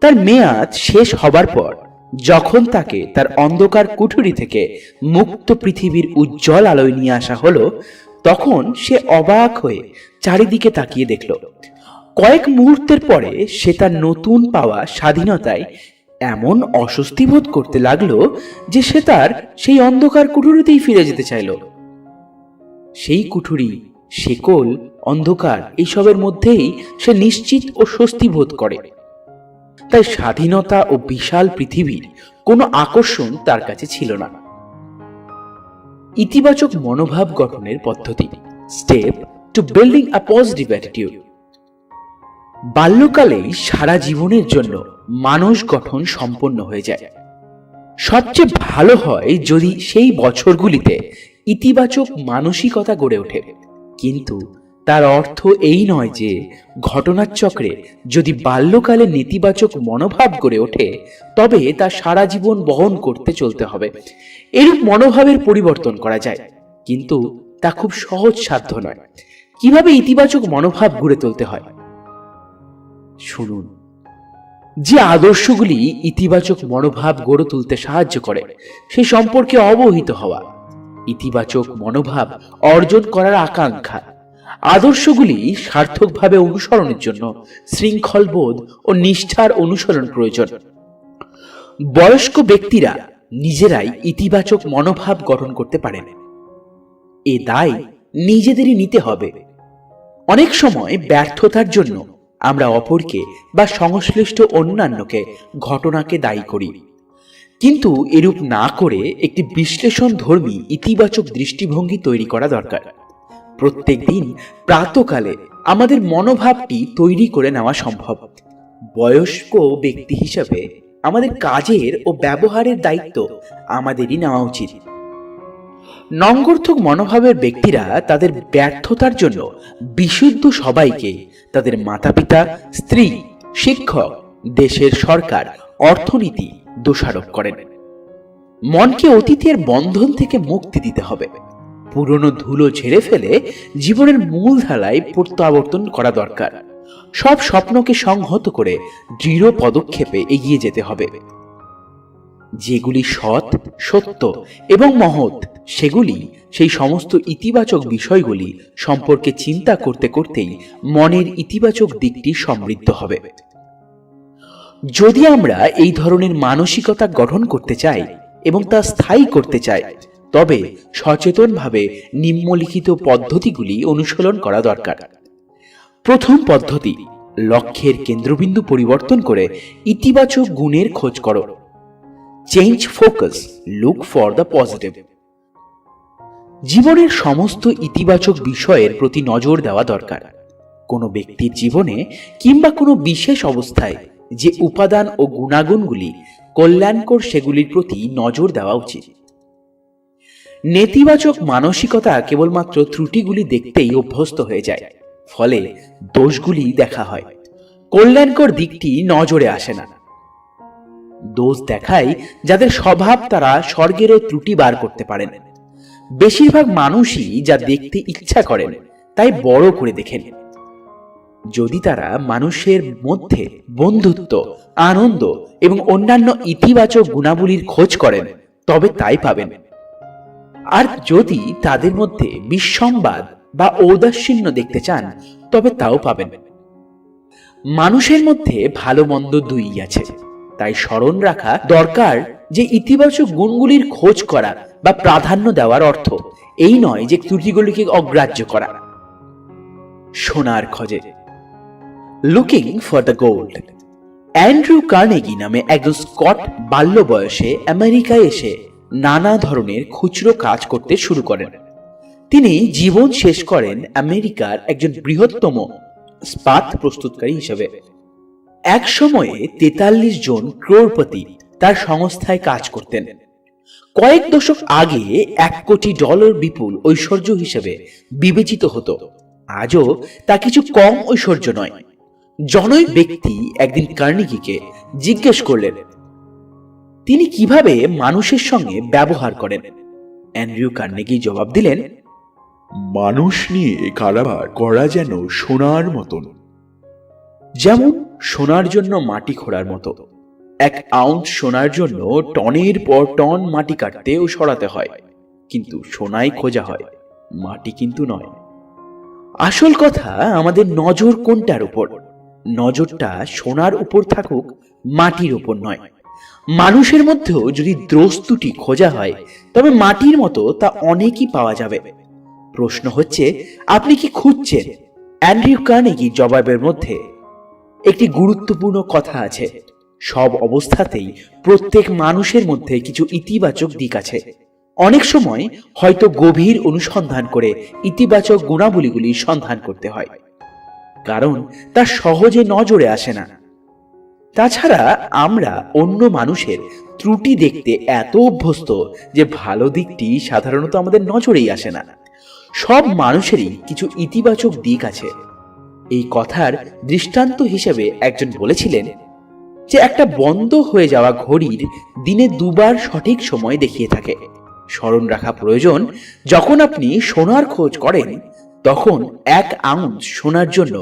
তার মেয়াদ শেষ হবার পর যখন তাকে তার অন্ধকার কুঠুরি থেকে মুক্ত পৃথিবীর উজ্জ্বল আলোয় নিয়ে আসা হলো, তখন সে অবাক হয়ে চারিদিকে তাকিয়ে দেখল। কয়েক মুহূর্তের পরে সে তার নতুন পাওয়া স্বাধীনতায় এমন অস্বস্তি বোধ করতে লাগলো যে সে তার সেই অন্ধকার কুঠুরিতেই ফিরে যেতে চাইল। সেই কুঠুরি, শেকল, অন্ধকার এইসবের মধ্যেই সে নিশ্চিত ও স্বস্তি বোধ করে। তাই স্বাধীনতা ও বিশাল পৃথিবীর কোনো আকর্ষণ তার কাছে ছিল না। ইতিবাচক মনোভাব গঠনের পদ্ধতি, step to building a positive attitude. বাল্যকালেই সারা জীবনের জন্য মানুষ গঠন সম্পন্ন হয়ে যায়। সবচেয়ে ভালো হয় যদি সেই বছরগুলিতে ইতিবাচক মানসিকতা গড়ে ওঠে, কিন্তু তার অর্থ এই নয় যে ঘটনার চক্রে যদি বাল্যকালে নেতিবাচক মনোভাব গড়ে ওঠে তবে তা সারা জীবন বহন করতে চলতে হবে। এরূপ মনোভাবের পরিবর্তন করা যায়, কিন্তু তা খুব সহজ সাধ্য নয়। কিভাবে ইতিবাচক মনোভাব গড়ে তুলতে হয় শুনুন। যে আদর্শগুলি ইতিবাচক মনোভাব গড়ে তুলতে সাহায্য করে সেই সম্পর্কে অবহিত হওয়া, ইতিবাচক মনোভাব অর্জন করার আকাঙ্ক্ষা, আদর্শগুলি সার্থকভাবে অনুসরণের জন্য শৃঙ্খলবোধ ও নিষ্ঠার অনুসরণ প্রয়োজন। বয়স্ক ব্যক্তিরা নিজেরাই ইতিবাচক মনোভাব গঠন করতে পারেন, এ দায় নিজেদেরই নিতে হবে। অনেক সময় ব্যর্থতার জন্য আমরা অপরকে বা সংশ্লিষ্ট অন্যান্যকে, ঘটনাকে দায়ী করি, কিন্তু এরূপ না করে একটি বিশ্লেষণধর্মী ইতিবাচক দৃষ্টিভঙ্গি তৈরি করা দরকার। প্রত্যেক দিন প্রাতঃকালে আমাদের মনোভাবটি তৈরি করে নেওয়া সম্ভব। বয়স্ক ব্যক্তি হিসেবে আমাদের কাজের ও ব্যবহারের দায়িত্ব আমাদেরই নেওয়া উচিত। নঙ্গর্থক মনোভাবের ব্যক্তিরা তাদের ব্যর্থতার জন্য বিশুদ্ধ সবাইকে, তাদের মাতাপিতা, স্ত্রী, শিক্ষক, দেশের সরকার, অর্থনীতি দোষারোপ করেন। মনকে অতীতের বন্ধন থেকে মুক্তি দিতে হবে। পুরনো ধুলো ঝেড়ে ফেলে জীবনের মূল ধারায় প্রত্যাবর্তন করা দরকার। সব স্বপ্নকে সংহত করে দৃঢ় পদক্ষেপে এগিয়ে যেতে হবে। যেগুলি সৎ, সত্য এবং মহৎ, সেগুলি, সেই সমস্ত ইতিবাচক বিষয়গুলি সম্পর্কে চিন্তা করতে করতেই মনের ইতিবাচক দিকটি সমৃদ্ধ হবে। যদি আমরা এই ধরনের মানসিকতা গঠন করতে চাই এবং তা স্থায়ী করতে চাই, তবে সচেতনভাবে নিম্নলিখিত পদ্ধতিগুলি অনুসরণ করা দরকার। প্রথম পদ্ধতি, লক্ষ্যের কেন্দ্রবিন্দু পরিবর্তন করে ইতিবাচক গুণের খোঁজ করো। Change focus, look for the positive. জীবনের সমস্ত ইতিবাচক বিষয়ের প্রতি নজর দেওয়া দরকার। কোনো ব্যক্তির জীবনে কিংবা কোনো বিশেষ অবস্থায় যে উপাদান ও গুণাগুণগুলি কল্যাণকর, সেগুলির প্রতি নজর দেওয়া উচিত। নেতিবাচক মানসিকতা কেবলমাত্র ত্রুটিগুলি দেখতেই অভ্যস্ত হয়ে যায়, ফলে দোষগুলি দেখা হয়, কল্যাণকর দিকটি নজরে আসে না। দোষ দেখায় যাদের স্বভাব তারা স্বর্গেরও ত্রুটি বার করতে পারেন। বেশিরভাগ মানুষই যা দেখতে ইচ্ছা করেন তাই বড় করে দেখেন। যদি তারা মানুষের মধ্যে বন্ধুত্ব, আনন্দ এবং অন্যান্য ইতিবাচক গুণাবলীর খোঁজ করেন তবে তাই পাবেন। আর যদি তাদের মধ্যে বিসংবাদ বা ঔদাসীন্য দেখতে চান তবে তাও পাবেন। মানুষের মধ্যে ভালো মন্দ দুই আছে, তাই স্মরণ রাখা দরকার যে ইতিবাচক গুণগুলির খোঁজ করা বা প্রাধান্য দেওয়ার অর্থ এই নয় যে ত্রুটিগুলিকে অগ্রাহ্য করা। সোনার খোঁজে, looking for the gold. Andrew Carnegie নামে একজন স্কট বাল্য বয়সে আমেরিকায় এসে নানা ধরনের খুচরো কাজ করতে শুরু করেন। তিনি জীবন শেষ করেন আমেরিকার একজন বৃহত্তম ইস্পাত প্রস্তুতকারী হিসেবে। এক সময়ে 43 জন ক্রোড়পতি তার সংস্থায় কাজ করতেন। কয়েক দশক আগে $1 কোটি বিপুল ঐশ্বর্য হিসেবে বিবেচিত হতো। আজও তা কিছু কম ঐশ্বর্য নয়। জনৈক ব্যক্তি একদিন কার্নেগিকে জিজ্ঞেস করলেন তিনি কিভাবে মানুষের সঙ্গে ব্যবহার করেন। অ্যান্ড্রিউ কার্নেগি জবাব দিলেন, মানুষ নিয়ে কারবার করা যেন সোনার মতন। যেমন সোনার জন্য মাটি খোঁড়ার মতো। 1 আউন্স সোনার জন্য টনের পর টন মাটি কাটতে ও সরাতে হয়, কিন্তু সোনাই খোঁজা হয়, মাটি কিন্তু নয়। আসল কথা আমাদের নজর কোনটার উপর। নজরটা সোনার উপর থাকুক, মাটির উপর নয়। মানুষের মধ্যেও যদি দোষ ত্রুটি খোঁজা হয় তবে মাটির মতো তা অনেকই পাওয়া যাবে। প্রশ্ন হচ্ছে আপনি কি খুঁজছেন। অ্যান্ড্রিউ কার্নেগির জবাবের মধ্যে একটি গুরুত্বপূর্ণ কথা আছে। সব অবস্থাতেই প্রত্যেক মানুষের মধ্যে কিছু ইতিবাচক দিক আছে। অনেক সময় হয়তো গভীর অনুসন্ধান করে ইতিবাচক গুণাবলীগুলি সন্ধান করতে হয়, কারণ তা সহজে নজরে আসে না। তাছাড়া আমরা অন্য মানুষের ত্রুটি দেখতে এত অভ্যস্ত যে ভালো দিকটি সাধারণত আমাদের নজরেই আসে না। সব মানুষেরই কিছু ইতিবাচক দিক আছে। এই কথার দৃষ্টান্ত হিসেবে একজন বলেছিলেন যে একটা বন্ধ হয়ে যাওয়া ঘড়ির দিনে 2 বার সঠিক সময় দেখিয়ে থাকে। স্মরণ রাখা প্রয়োজন, যখন আপনি সোনার খোঁজ করেন তখন 1 আউন্স সোনার জন্য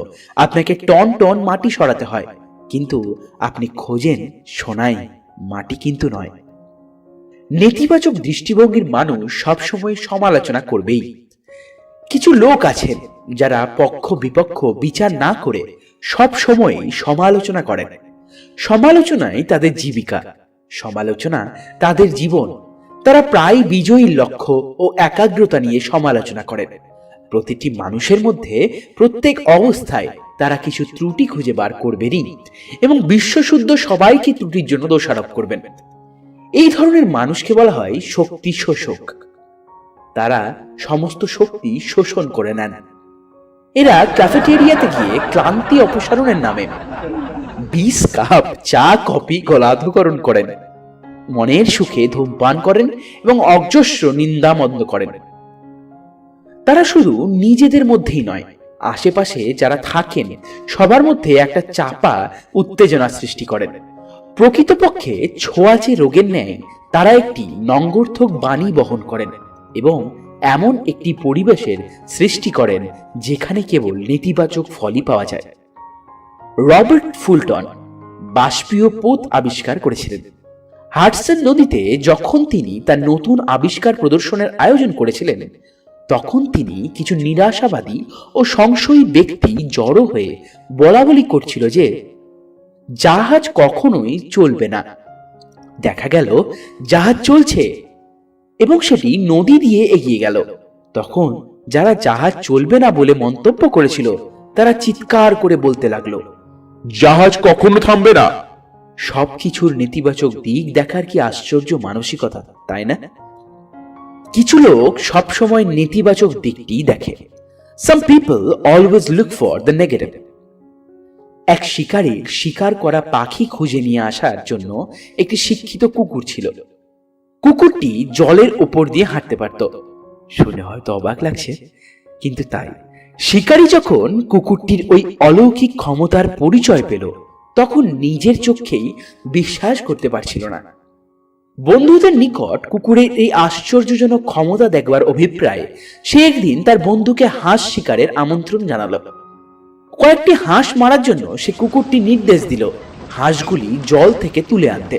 আপনাকে টন টন মাটি সরাতে হয়, কিন্তু আপনি খোঁজেন সোনাই, মাটি কিন্তু নয়। নেতিবাচক দৃষ্টিভঙ্গির মানুষ সবসময় সমালোচনা করবেই। কিছু লোক আছেন যারা পক্ষ বিপক্ষ বিচার না করে সব সময় সমালোচনা করেন। সমালোচনাই তাদের জীবিকা, সমালোচনা তাদের জীবন। তারা প্রায় বিজয়ীর লক্ষ্য ও একাগ্রতা নিয়ে সমালোচনা করেন। প্রতিটি মানুষের মধ্যে প্রত্যেক অবস্থায় তারা কিছু ত্রুটি খুঁজে বার করবেনই এবং বিশ্বশুদ্ধ সবাইকে ত্রুটির জন্য দোষারোপ করবেন। এই ধরনের মানুষকে বলা হয় শক্তি শোষক। তারা সমস্ত শক্তি শোষণ করে নেন। এরা ক্যাফেটেরিয়াতে গিয়ে ক্লান্তি অপসারণের নামে 20 কাপ চা কফি গলাধকরণ করেন, মনের সুখে ধূমপান করেন এবং অজস্র নিন্দা মন্দ করেন। তারা শুধু নিজেদের মধ্যেই নয়, আশেপাশে যারা থাকেন সবার মধ্যে একটা চাপা উত্তেজনা সৃষ্টি করেন। প্রকৃতপক্ষে ছোঁয়াচে রোগের ন্যায় তারা একটি নঙ্গর্থক বাণী বহন করেন এবং এমন একটি পরিবেশের সৃষ্টি করেন যেখানে কেবল নেতিবাচক ফলই পাওয়া যায়। রবার্ট ফুলটন বাষ্পীয় পোত আবিষ্কার করেছিলেন। হাডসন নদীতে যখন তিনি তার নতুন আবিষ্কার প্রদর্শনের আয়োজন করেছিলেন, তখন তিনি কিছু নিরাশাবাদী ও সংশয়ী ব্যক্তি জড়ো হয়ে বলাবলি করছিল যে জাহাজ কখনোই চলবে না। দেখা গেল জাহাজ চলছে এবং সেটি নদী দিয়ে এগিয়ে গেল। তখন যারা জাহাজ চলবে না বলে মন্তব্য করেছিল তারা চিৎকার করে বলতে লাগলো, জাহাজ কখনো থামবে না। সবকিছুর নেতিবাচক দিক দেখার কি আশ্চর্য মানসিকতা, তাই না? কিছু লোক সবসময় নেতিবাচক দিকটি দেখে। Some people always look for the negative. এক শিকারীর শিকার করা পাখি খুঁজে নিয়ে আসার জন্য একটি শিক্ষিত কুকুর ছিল। কুকুরটি জলের উপর দিয়ে হাঁটতে পারত। শুনে হয়তো অবাক লাগছে, কিন্তু তাই। শিকারী যখন কুকুরটির ওই অলৌকিক ক্ষমতার পরিচয় পেল, তখন নিজের চোখেই বিশ্বাস করতে পারছিল না। বন্ধুদের নিকট কুকুরের এই আশ্চর্যজনক ক্ষমতা দেখবার অভিপ্রায়ে সে একদিন তার বন্ধুকে হাঁস শিকারের আমন্ত্রণ জানালো। কয়েকটি হাঁস মারার জন্য সে কুকুরটি নির্দেশ দিল হাঁসগুলি জল থেকে তুলে আনতে।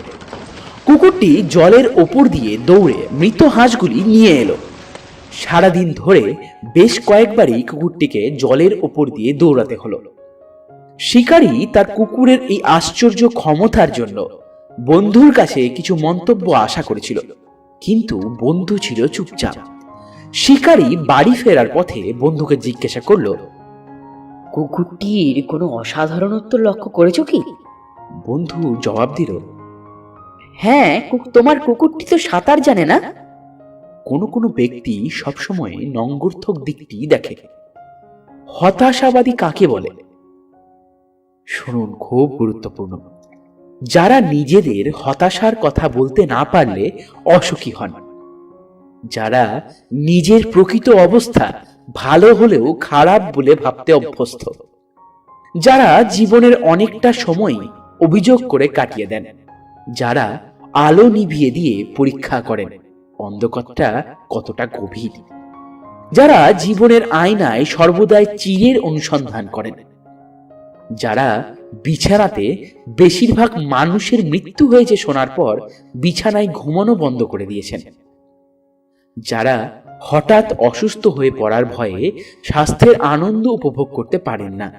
কুকুরটি জলের ওপর দিয়ে দৌড়ে মৃত হাঁসগুলি নিয়ে এলো। সারাদিন ধরে বেশ কয়েকবারই কুকুরটিকে জলের ওপর দিয়ে দৌড়াতে হলো। শিকারী তার কুকুরের এই আশ্চর্য ক্ষমতার জন্য বন্ধুর কাছে কিছু মন্তব্য আশা করেছিল, কিন্তু বন্ধু ছিল চুপচাপ। শিকারী বাড়ি ফেরার পথে বন্ধুকে জিজ্ঞাসা করলো, কুকুরটির কোনো অসাধারণত্ব লক্ষ্য করেছো কি? বন্ধু জবাব দিল, হ্যাঁ, তোমার কুকুরটি তো সাঁতার জানে না। কোনো কোনো ব্যক্তি সবসময় নঙ্গর্থক দিকটি দেখে। হতাশাবাদী কাকে বলে? শুনুন, খুব গুরুত্বপূর্ণ। যারা নিজেদের হতাশার কথা বলতে না পারলে অসুখী হন, যারা নিজের প্রকৃত অবস্থা ভালো হলেও খারাপ বলে ভাবতে অভ্যস্ত, যারা জীবনের অনেকটা সময় অভিযোগ করে কাটিয়ে দেন, যারা আলো নিভিয়ে দিয়ে পরীক্ষা করেন অন্ধকারটা কতটা গভীর, যারা জীবনের আয়নায় সর্বদাই চিরের অনুসন্ধান করেন, যারা বিছানাতে বেশিরভাগ মানুষের মৃত্যু হয়েছে শোনার পর বিছানায় ঘুমানো বন্ধ করে দিয়েছেন, যারা হঠাৎ অসুস্থ হয়ে পড়ার ভয়ে স্বাস্থ্যের আনন্দ উপভোগ করতে পারেন না,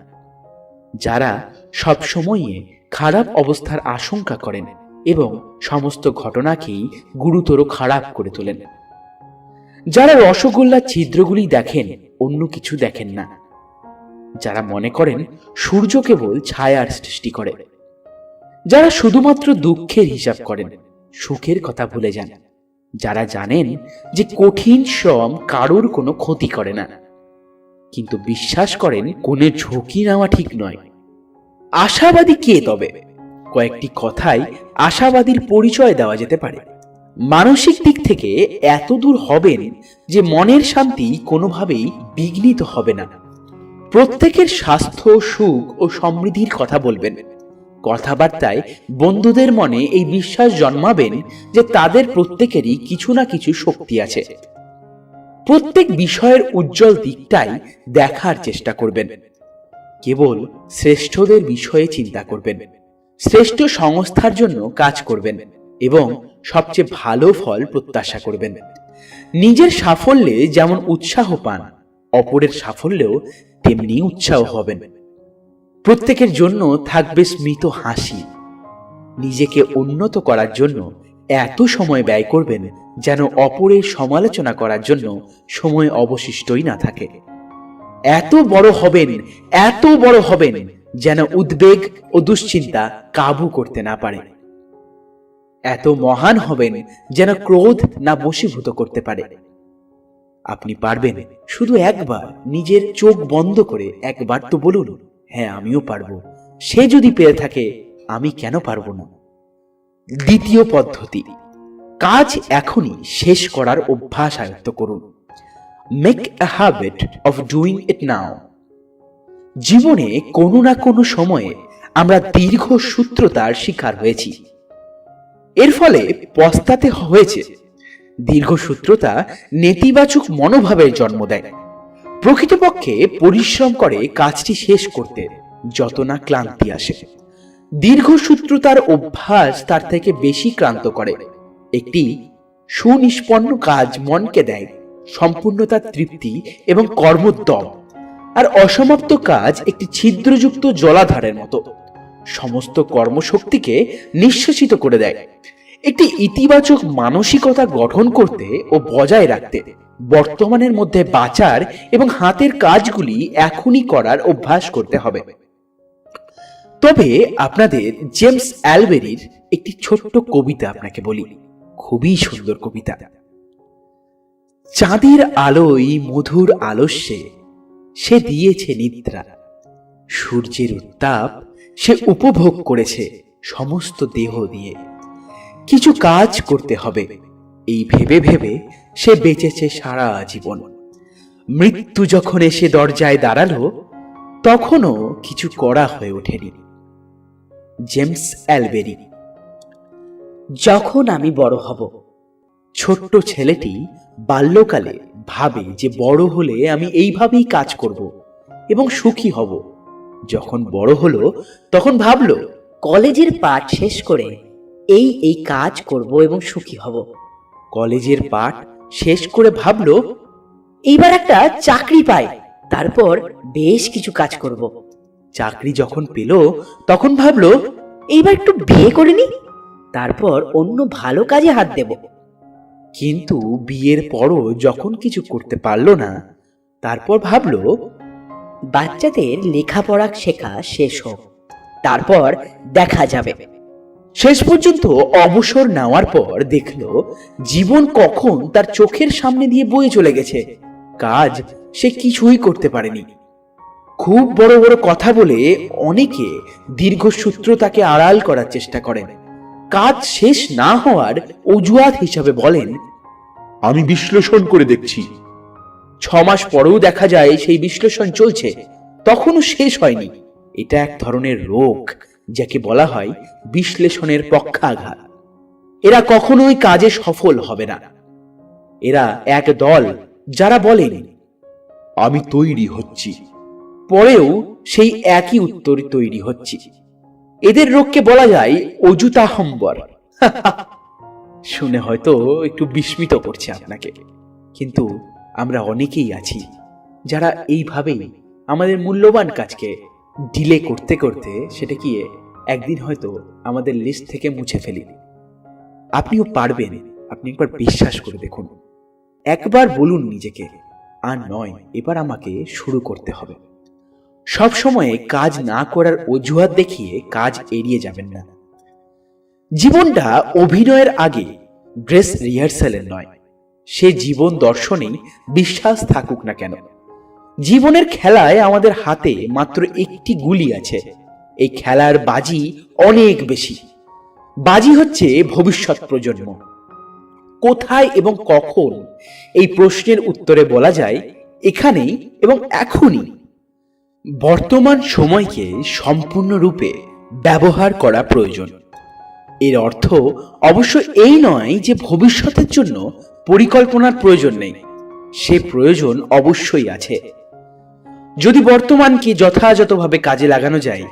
যারা সব সময়ে খারাপ অবস্থার আশঙ্কা করেন এবং সমস্ত ঘটনাকেই গুরুতর খারাপ করে তোলেন, যারা রসগোল্লার ছিদ্রগুলি দেখেন, অন্য কিছু দেখেন না, যারা মনে করেন সূর্য কেবল ছায়ার সৃষ্টি করে, যারা শুধুমাত্র দুঃখের হিসাব করেন, সুখের কথা ভুলে যান, যারা জানেন যে কঠিন শ্রম কারোর কোনো ক্ষতি করে না, কিন্তু বিশ্বাস করেন কোনো ঝুঁকি নেওয়া ঠিক নয়। আশাবাদী কে তবে? কয়েকটি কথায় আশাবাদীর পরিচয় দেওয়া যেতে পারে। মানসিক দিক থেকে এত দূর হবেন যে মনের শান্তি কোনোভাবেই বিঘ্নিত হবে না। প্রত্যেকের স্বাস্থ্য, সুখ ও সমৃদ্ধির কথা বলবেন। কথাবার্তায় বন্ধুদের মনে এই বিশ্বাস জন্মাবেন যে তাদের প্রত্যেকেরই কিছু না কিছু শক্তি আছে। প্রত্যেক বিষয়ের উজ্জ্বল দিকটাই দেখার চেষ্টা করবেন। কেবল শ্রেষ্ঠদের বিষয়ে চিন্তা করবেন, শ্রেষ্ঠ সংস্থার জন্য কাজ করবেন এবং সবচেয়ে ভালো ফল প্রত্যাশা করবেন। নিজের সাফল্যে যেমন উৎসাহ পান, অপরের সাফল্যেও তেমনি উৎসাহ হবেন। প্রত্যেকের জন্য থাকবে স্মিত হাসি। নিজেকে উন্নত করার জন্য এত সময় ব্যয় করবেন যেন অপরের সমালোচনা করার জন্য সময় অবশিষ্টই না থাকে। এত বড় হবেন যেন উদ্বেগ ও দুশ্চিন্তা কাবু করতে না পারে। এত মহান হবেন যেন ক্রোধ না বশীভূত করতে পারে। আপনি পারবেন, শুধু একবার নিজের চোখ বন্ধ করে একবার তো বলুন, হ্যাঁ আমিও পারবো। সে যদি পেরে থাকে, আমি কেন পারবো না? দ্বিতীয় পদ্ধতি, কাজ এখনই শেষ করার অভ্যাস আয়ত্ত করুন। Make a habit of doing it now. জীবনে কোনো না কোনো সময়ে আমরা দীর্ঘসূত্রতার শিকার হয়েছি, এর ফলে পস্তাতে হয়েছে। দীর্ঘসূত্রতা নেতিবাচক মনোভাবের জন্ম দেয়। প্রকৃতপক্ষে পরিশ্রম করে কাজটি শেষ করতে যত না ক্লান্তি আসে। দীর্ঘসূত্রতার অভ্যাস তার থেকে বেশি ক্লান্ত করে। একটি সুনিষ্পন্ন কাজ মনকে দেয় সম্পূর্ণতার তৃপ্তি এবং কর্মোদ্যম, আর অসমাপ্ত কাজ একটি ছিদ্রযুক্ত জলাধারের মতো সমস্ত কর্মশক্তিকে নিঃশেষিত করে দেয়। একটি ইতিবাচক মানসিকতা গঠন করতে ও বজায় রাখতে বর্তমানের মধ্যে বাঁচার এবং হাতের কাজগুলি এখনই করার অভ্যাস করতে হবে। তবে আপনাদের জেমস অ্যালবেরির একটি ছোট্ট কবিতা আপনাকে বলি, খুবই সুন্দর কবিতা। চাঁদের আলোয় মধুর আলস্যে সে দিয়েছে নিদ্রা, সূর্যের উত্তাপ সে উপভোগ করেছে সমস্ত দেহ দিয়ে। কিছু কাজ করতে হবে এই ভেবে ভেবে সে বেঁচেছে সারা জীবন। মৃত্যু যখন এসে দরজায় দাঁড়ালো, তখনও কিছু করা হয়ে ওঠেনি। জেমস অ্যালবেরি। যখন আমি বড় হব। ছোট্ট ছেলেটি বাল্যকালে ভাবে যে বড় হলে আমি এইভাবেই কাজ করব এবং সুখী হব। যখন বড় হলো তখন ভাবলো কলেজের পাঠ শেষ করে এই কাজ করব এবং সুখী হব। কলেজের পাঠ শেষ করে ভাবলো এইবার একটা চাকরি পাই, তারপর বেশ কিছু কাজ করব। চাকরি যখন পেল তখন ভাবলো এইবার একটু বিয়ে করে নি, তারপর অন্য ভালো কাজে হাত দেব। কিন্তু বিয়ের পরও যখন কিছু করতে পারলো না, তারপর ভাবলো বাচ্চাদের লেখাপড়া শেখা শেষ হোক, তারপর দেখা যাবে। শেষ পর্যন্ত অবসর নেওয়ার পর দেখলো জীবন কখন তার চোখের সামনে দিয়ে বয়ে চলে গেছে। কাজ সে কিছুই করতে পারেনি। খুব বড় বড় কথা বলে অনেকে দীর্ঘসূত্রতাকে আড়াল করার চেষ্টা করেন। কাজ শেষ না হওয়ার অজুহাত হিসাবে বলেন, আমি বিশ্লেষণ করে দেখছি। 6 মাস পরেও দেখা যায় সেই বিশ্লেষণ চলছে, তখনও শেষ হয়নি। এটা এক ধরনের রোগ, যাকে বলা হয় বিশ্লেষণের পক্ষাঘাত। এরা কখনোই কাজে সফল হবে না। এরা এক দল যারা বলেন আমি তৈরি হচ্ছি, পরেও সেই একই উত্তর তৈরি হচ্ছে। এদের রোগকে বলা যায় অযুতাহম্বর। শুনে হয়তো একটু বিস্মিত করছে আপনাকে, কিন্তু আমরা অনেকেই আছি যারা এইভাবেই আমাদের মূল্যবান কাজকে ডিলে করতে করতে সেটা কি একদিন হয়তো আমাদের লিস্ট থেকে মুছে ফেলি। আপনিও পারবেন, আপনি একবার বিশ্বাস করে দেখুন। একবার বলুন নিজেকে, আর নয়, এবার আমাকে শুরু করতে হবে। সব সময় কাজ না করার অজুহাত দেখিয়ে কাজ এড়িয়ে যাবেন না। জীবনটা অভিনয়ের আগে ড্রেস রিহার্সালের নয়, সে জীবন দর্শনেই বিশ্বাস থাকুক না কেন। জীবনের খেলায় আমাদের হাতে মাত্র একটি গুলি আছে। এই খেলার বাজি অনেক বেশি। বাজি হচ্ছে ভবিষ্যৎ প্রজন্ম। কোথায় এবং কখন, এই প্রশ্নের উত্তরে বলা যায় এখানেই এবং এখনই। বর্তমান সময়কে সম্পূর্ণরূপে ব্যবহার করা প্রয়োজন। এর অর্থ অবশ্য এই নয় যে ভবিষ্যতের জন্য পরিকল্পনার প্রয়োজন নেই, সে প্রয়োজন অবশ্যই আছে। যদি বর্তমানকে যথাযথভাবে কাজে লাগানো যায়,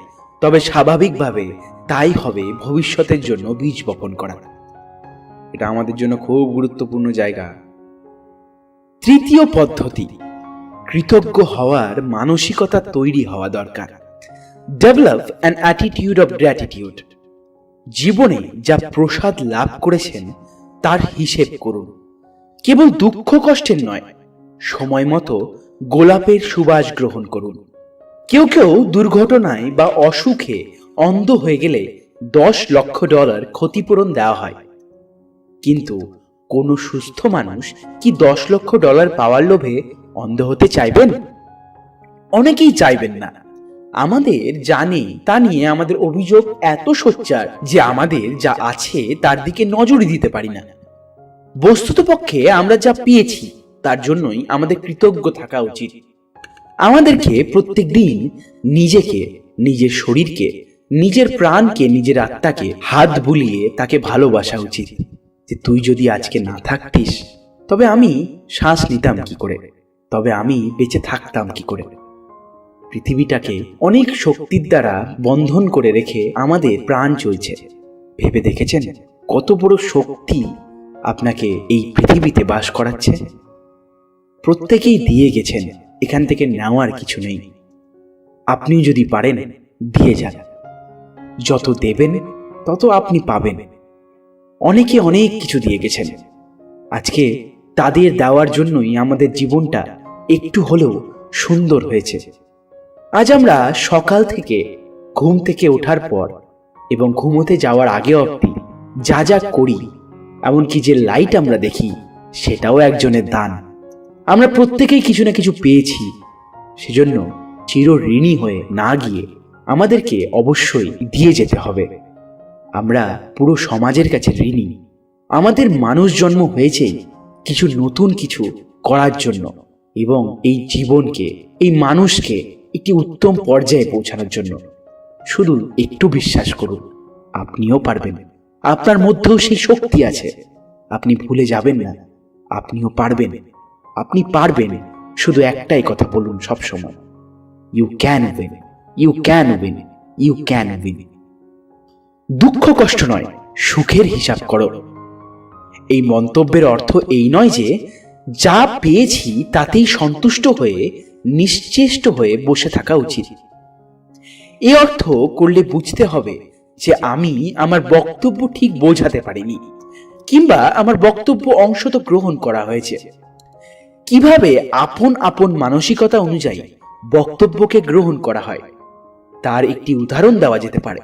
তবে স্বাভাবিকভাবে তাই হবে ভবিষ্যতের জন্য বীজ বপন করা। এটা আমাদের জন্য খুব গুরুত্বপূর্ণ জায়গা। তৃতীয় পদ্ধতি, কৃতজ্ঞ হওয়ার মানসিকতা তৈরি হওয়া দরকার। Develop an attitude of gratitude. জীবনে যা প্রসাদ লাভ করেছেন তার হিসেব করুন। কেবল দুঃখ কষ্টের নয়, সময় মতো গোলাপের সুবাস গ্রহণ করুন। কেউ কেউ দুর্ঘটনায় বা অসুখে অন্ধ হয়ে গেলে $10 লক্ষ ক্ষতিপূরণ দেওয়া হয়, কিন্তু কোন সুস্থ মানুষ কি $10 লক্ষ পাওয়ার লোভে অন্ধ হতে চাইবেন? অনেকেই চাইবেন না। আমাদের জানি তা নিয়ে আমাদের অভিযোগ এত সোচ্চার যে আমাদের যা আছে তার দিকে নজরই দিতে পারি না। বস্তুতপক্ষে আমরা যা পেয়েছি তার জন্যই আমাদের কৃতজ্ঞ থাকা উচিত। আমাদেরকে প্রত্যেক দিন নিজেকে, নিজের শরীরকে, নিজের প্রাণকে, নিজের আত্মাকে হাত বুলিয়ে তাকে ভালোবাসা উচিত যে তুই যদি আজকে না থাকতিস তবে আমি শ্বাস নিতাম কি করে, তবে আমি বেঁচে থাকতাম কি করে। পৃথিবীটাকে অনেক শক্তির দ্বারা বন্ধন করে রেখে আমাদের প্রাণ চলছে। ভেবে দেখেছেন কত বড় শক্তি আপনাকে এই পৃথিবীতে বাস করাচ্ছে? প্রত্যেকেই দিয়ে গেছেন, এখান থেকে নেওয়ার কিছু নেই। আপনি যদি পারেন দিয়ে যান। যত দেবেন তত আপনি পাবেন। অনেকে অনেক কিছু দিয়ে গেছেন, আজকে তাদের দেওয়ার জন্যই আমাদের জীবনটা একটু হলেও সুন্দর হয়েছে। আজ আমরা সকাল থেকে ঘুম থেকে ওঠার পর এবং ঘুমোতে যাওয়ার আগে অবধি যা যা করি, এমনকি যে লাইট আমরা দেখি, সেটাও একজনের দান। আমরা প্রত্যেকেই কিছু না কিছু পেয়েছি, সেজন্য চির ঋণী হয়ে না গিয়ে আমাদেরকে অবশ্যই দিয়ে যেতে হবে। আমরা পুরো সমাজের কাছে ঋণী। আমাদের মানুষ জন্ম হয়েছেই কিছু নতুন কিছু করার জন্য এবং এই জীবনকে, এই মানুষকে একটি উত্তম পর্যায়ে পৌঁছানোর জন্য। শুধু একটু বিশ্বাস করুন, আপনিও পারবেন। আপনার মধ্যেও সেই শক্তি আছে, আপনি ভুলে যাবেন না। আপনিও পারবেন, আপনি পারবেন। শুধু একটাই কথা বলুন সবসময়, you can win, you can win, you can win. দুঃখ কষ্ট নয়, সুখের হিসাব করো। এই মন্তব্যের অর্থ এই নয় যে যা পেয়েছি তাতেই সন্তুষ্ট হয়ে নিশ্চেষ্ট হয়ে বসে থাকা উচিত। এই অর্থ করলে বুঝতে হবে যে আমি আমার বক্তব্য ঠিক বোঝাতে পারিনি, কিংবা আমার বক্তব্য অংশত গ্রহণ করা হয়েছে। কিভাবে আপন আপন মানসিকতা অনুযায়ী বক্তব্যকে গ্রহণ করা হয় তার একটি উদাহরণ দেওয়া যেতে পারে।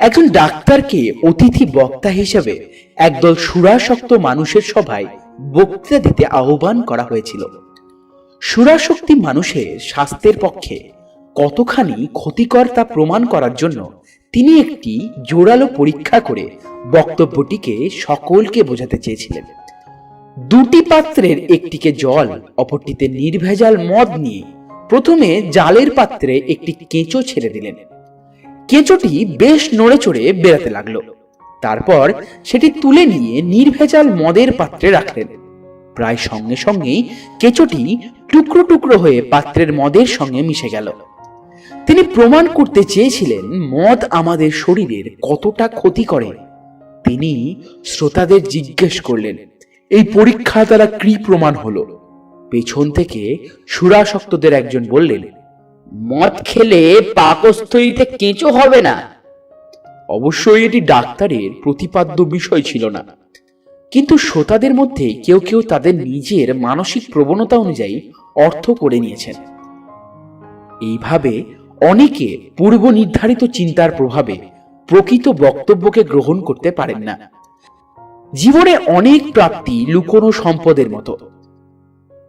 একজন ডাক্তারকে অতিথি বক্তা হিসেবে একদল সুরাসক্ত মানুষের সভায় বক্তৃতা দিতে আহ্বান করা হয়েছিল। সুরাশক্তি মানুষের স্বাস্থ্যের পক্ষে কতখানি ক্ষতিকর তা প্রমাণ করার জন্য তিনি একটি জোরালো পরীক্ষা করে বক্তব্যটিকে সকলকে বোঝাতে চেয়েছিলেন। দুটি পাত্রের একটিকে জল, অপরটিতে নির্ভেজাল মদ নিয়ে প্রথমে জালের পাত্রে একটি কেঁচো ছেড়ে দিলেন। কেঁচোটি বেশ নড়ে চড়ে বেরাতে লাগলো। তারপর সেটি তুলে নিয়ে নির্ভেজাল মদের পাত্রে রাখলেন। প্রায় সঙ্গে সঙ্গেই কেঁচোটি টুকরো টুকরো হয়ে পাত্রের মদের সঙ্গে মিশে গেল। তিনি প্রমাণ করতে চেয়েছিলেন মদ আমাদের শরীরের কতটা ক্ষতি করে। তিনি শ্রোতাদের জিজ্ঞেস করলেন, এই পরীক্ষা দ্বারা কি প্রমাণ হলো? পেছন থেকে সুরাসক্তদের একজন বললেন, মদ খেলে পাকস্থলীতে কেঁচো হবে না। অবশ্যই এটি ডাক্তারের প্রতিপাদ্য বিষয় ছিল না, কিন্তু শ্রোতাদের মধ্যে কেউ কেউ তাদের নিজের মানসিক প্রবণতা অনুযায়ী অর্থ করে নিয়েছেন। এইভাবে অনেকে পূর্ব নির্ধারিত চিন্তার প্রভাবে প্রকৃত বক্তব্যকে গ্রহণ করতে পারেন না। জীবনে অনেক প্রাপ্তি লুকোনো সম্পদের মতো,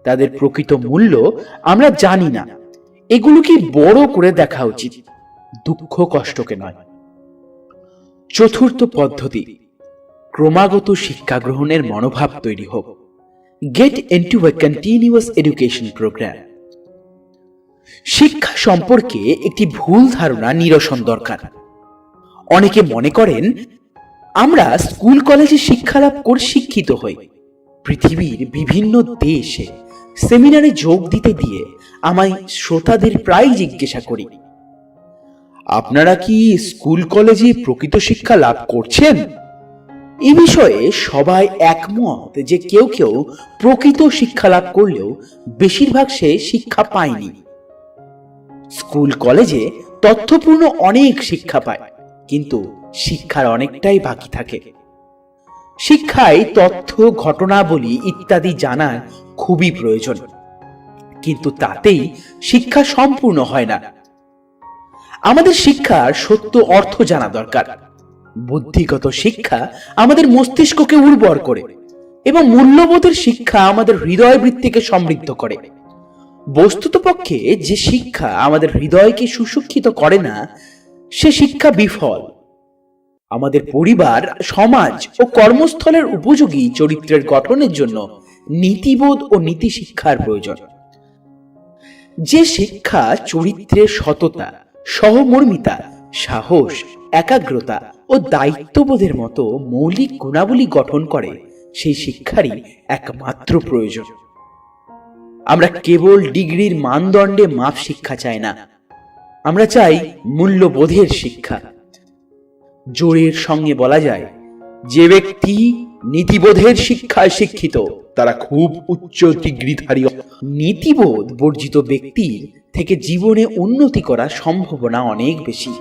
তাদের প্রকৃত মূল্য আমরা জানি না। এগুলোকে বড় করে দেখা উচিত, দুঃখ কষ্টকে নয়। চতুর্থ পদ্ধতি, ক্রমাগত শিক্ষা গ্রহণের মনোভাব তৈরি হোক। Get into a continuous education program. শিক্ষা সম্পর্কে একটি ভুল ধারণা নিরসন দরকার। অনেকে মনে করেন আমরা স্কুল কলেজে শিক্ষা লাভ করে শিক্ষিত হই। পৃথিবীর বিভিন্ন দেশে সেমিনারে যোগ দিতে দিয়ে আমায় শ্রোতাদের প্রায় জিজ্ঞাসা করি, আপনারা কি স্কুল কলেজে প্রকৃত শিক্ষা লাভ করছেন? এ বিষয়ে সবাই একমত যে কেউ কেউ প্রকৃত শিক্ষা লাভ করলেও বেশিরভাগ সে শিক্ষা পায়নি। স্কুল কলেজে তথ্যপূর্ণ অনেক শিক্ষা পায়, কিন্তু শিক্ষার অনেকটাই বাকি থাকে। শিক্ষায় তথ্য, ঘটনাবলী ইত্যাদি জানার খুবই প্রয়োজন, কিন্তু তাতেই শিক্ষা সম্পূর্ণ হয় না। আমাদের শিক্ষার সত্য অর্থ জানা দরকার। বুদ্ধিগত শিক্ষা আমাদের মস্তিষ্ককে উর্বর করে এবং মূল্যবোধের শিক্ষা আমাদের হৃদয় বৃত্তিকে সমৃদ্ধ করে। বস্তুতপক্ষে যে শিক্ষা আমাদের হৃদয়কে সুশিক্ষিত করে না, সে শিক্ষা বিফল। আমাদের পরিবার, সমাজ ও কর্মস্থলের উপযোগী চরিত্রের গঠনের জন্য নীতিবোধ ও নীতি শিক্ষার প্রয়োজন। যে শিক্ষা চরিত্রের সততা, সহমর্মিতা, সাহস, একাগ্রতা ও দায়িত্ববোধের মতো মৌলিক গুণাবলী গঠন করে, সেই শিক্ষারই একমাত্র প্রয়োজন। আমরা কেবল ডিগ্রির মানদণ্ডে মাপ শিক্ষা চাই না, আমরা চাই মূল্যবোধের শিক্ষা। জোরের সঙ্গে বলা যায়, যে ব্যক্তি নীতিবোধের শিক্ষায় শিক্ষিত তারা খুব উচ্চ ডিগ্রিধারী। নীতিবোধ বর্জিত ব্যক্তির থেকে জীবনে উন্নতি করার সম্ভাবনা অনেক বেশি।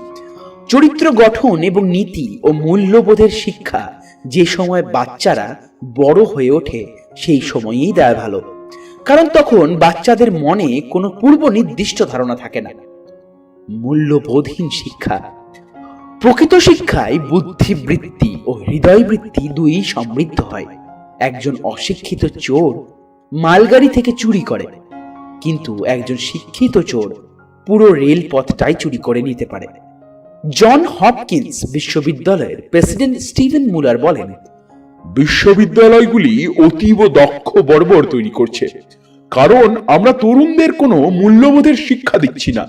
চরিত্র গঠন এবং নীতি ও মূল্যবোধের শিক্ষা যে সময় বাচ্চারা বড় হয়ে ওঠে, সেই সময়ই দেয় ভালো, কারণ তখন বাচ্চাদের মনে কোনো পূর্ব নির্দিষ্ট ধারণা থাকে না। মূল্যবোধহীন শিক্ষা, প্রকৃত শিক্ষায় বুদ্ধিবৃত্তি ও হৃদয়বৃত্তি দুই সমৃদ্ধ হয়। একজন অশিক্ষিত চোর মালগাড়ি থেকে চুরি করে, কিন্তু একজন শিক্ষিত চোর পুরো রেলপথটাই চুরি করে নিতে পারে। জন হপকিন্স বিশ্ববিদ্যালয়ের প্রেসিডেন্ট স্টিভেন মুলার বলেন, বিশ্ববিদ্যালয়গুলি অতীব দক্ষ বর্বর তৈরি করছে, কারণ আমরা তরুণদের কোনো মূল্যবোধের শিক্ষা দিচ্ছি না,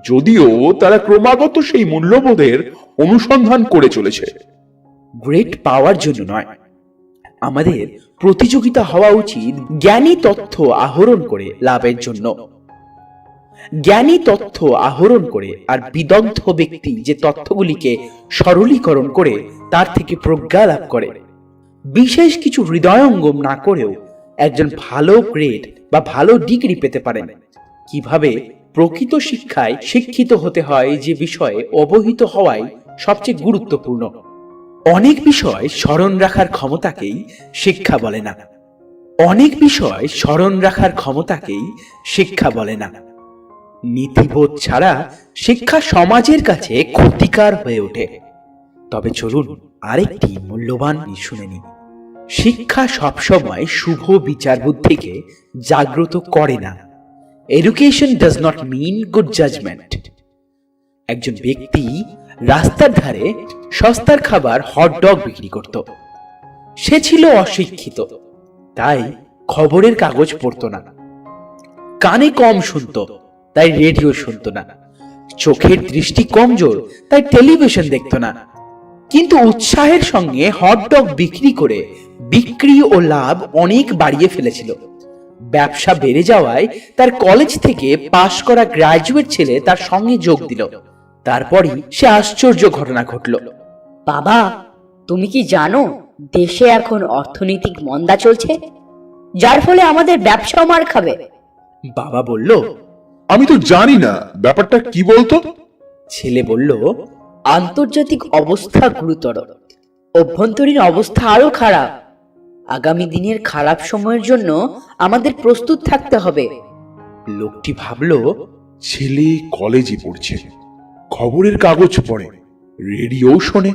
যদিও তারা ক্রমাগত সেই মূল্যবোধের অনুসন্ধান করে চলেছে। গ্রেট পাওয়ার জন্য নয়, আমাদের প্রতিযোগিতা হওয়া উচিত জ্ঞানী তথ্য আহরণ করে লাভের জন্য। জ্ঞানী তথ্য আহরণ করে আর বিদগ্ধ ব্যক্তি যে তথ্যগুলিকে সরলীকরণ করে তার থেকে প্রজ্ঞা লাভ করে। বিশেষ কিছু হৃদয়ঙ্গম না করেও একজন ভালো গ্রেড বা ভালো ডিগ্রি পেতে পারেন। কিভাবে প্রকৃত শিক্ষায় শিক্ষিত হতে হয়, যে বিষয়ে অবহিত হওয়াই সবচেয়ে গুরুত্বপূর্ণ। অনেক বিষয় স্মরণ রাখার ক্ষমতাকেই শিক্ষা বলে না। অনেক বিষয় স্মরণ রাখার ক্ষমতাকেই শিক্ষা বলে না। নীতিবোধ ছাড়া শিক্ষা সমাজের কাছে ক্ষতিকার হয়ে ওঠে। তবে চলুন আরেকটি মূল্যবান শুনে নিই। শিক্ষা সবসময় শুভ বিচার বুদ্ধিকে জাগ্রত করে না, education does not mean good judgement. একজন ব্যক্তি রাস্তার ধারে সস্তার খাবার হটডগ বিক্রি করত। সে ছিল অশিক্ষিত, তাই খবরের কাগজ পড়তো না, কানে কম শুনতো তাই রেডিও শুনতো না, চোখের দৃষ্টি কমজোর তাই টেলিভিশন দেখতো না, কিন্তু উৎসাহের সঙ্গে হটডগ বিক্রি করে বিক্রি ও লাভ অনেক বাড়িয়ে ফেলেছিল। ব্যবসা বেড়ে যাওয়ায় তার কলেজ থেকে পাশ করা গ্রাজুয়েট ছেলে তার সঙ্গে যোগ দিল। তারপরই সে আশ্চর্য ঘটনা ঘটল। বাবা, তুমি কি জানো দেশে এখন অর্থনৈতিক মন্দা চলছে, যার ফলে আমাদের ব্যবসাও মার খাবে? বাবা বলল, আমি তো জানি না, ব্যাপারটা কি বলতো? ছেলে বলল, আন্তর্জাতিক অবস্থা গুরুতর, অভ্যন্তরীণ অবস্থা আরো খারাপ। আগামী দিনের খারাপ সময়ের জন্য আমাদের প্রস্তুত থাকতে হবে। লোকটি ভাবল, ছেলে কলেজে পড়ছে, খবরের কাগজ পড়ে, রেডিও শোনে,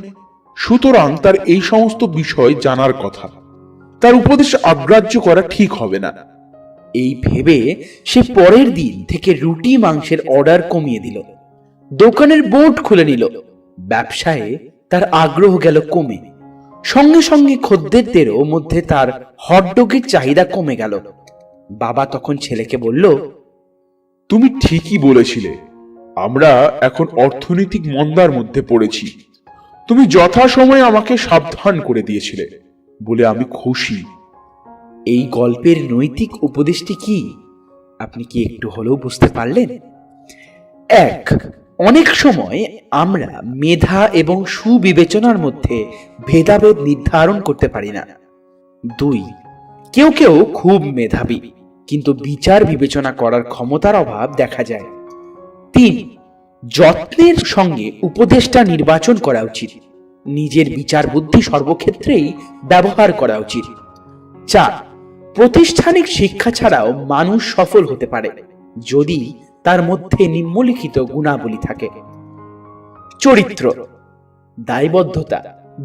সুতরাং তার এই সমস্ত বিষয় জানার কথা। তার উপদেশ অগ্রাহ্য করা ঠিক হবে না। এই ভেবে সে পরের দিন থেকে রুটি মাংসের অর্ডার কমিয়ে দিল, দোকানের বোর্ড খুলে নিল। ব্যবসায়ে তার আগ্রহ গেল কমে, সঙ্গে সঙ্গে খদ্দেরদেরও মধ্যে তার হটডগের চাহিদা কমে গেল। বাবা তখন ছেলেকে বলল, তুমি ঠিকই বলেছিলে, আমরা এখন অর্থনৈতিক মন্দার মধ্যে পড়েছি। তুমি যথাসময়ে আমাকে সাবধান করে দিয়েছিলে বলে আমি খুশি। এই গল্পের নৈতিক উপদেশটি কি আপনি কি একটু হলেও বুঝতে পারলেন? এক, অনেক সময় আমরা মেধা এবং সুবিবেচনার মধ্যে ভেদাভেদ নির্ধারণ করতে পারি না। দুই, কেউ কেউ খুব মেধাবী কিন্তু বিচার বিবেচনা করার ক্ষমতার অভাব দেখা যায়। তিন, যত্নের সঙ্গে উপদেষ্টা নির্বাচন করা উচিত, নিজের বিচার বুদ্ধি সর্বক্ষেত্রেই ব্যবহার করা উচিত। চার, প্রাতিষ্ঠানিক শিক্ষা ছাড়াও মানুষ সফল হতে পারে যদি তার মধ্যে নিম্নলিখিত গুণাবলী থাকে। চরিত্র, দায়বদ্ধতা,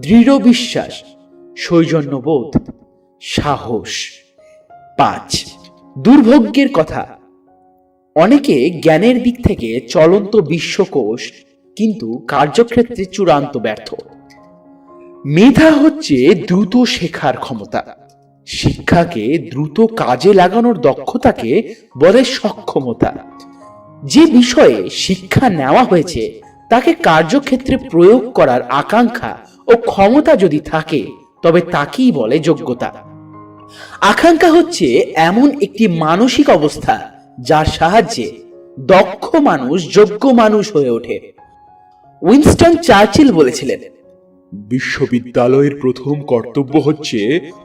দৃঢ় বিশ্বাস, সৌজন্যবোধ, সাহস। 5, দুর্ভাগ্যের কথা, অনেকে জ্ঞানের দিক থেকে চলন্ত বিশ্বকোষ কিন্তু কার্যক্ষেত্রে চূড়ান্ত ব্যর্থ। মেধা হচ্ছে দ্রুত শেখার ক্ষমতা, শিক্ষাকে দ্রুত কাজে লাগানোর দক্ষতাকে বলে সক্ষমতা। যে বিষয়ে শিক্ষা নেওয়া হয়েছে তাকে কার্যক্ষেত্রে প্রয়োগ করার আকাঙ্ক্ষা ও ক্ষমতা যদি থাকে তবে তাকেই বলে যোগ্যতা। আকাঙ্ক্ষা হচ্ছে এমন একটি মানসিক অবস্থা যার সাহায্যে দক্ষ মানুষ যোগ্য মানুষ হয়ে ওঠে। উইনস্টন চার্চিল বলেছিলেন, বিশ্ববিদ্যালয়ের প্রথম কর্তব্য হচ্ছে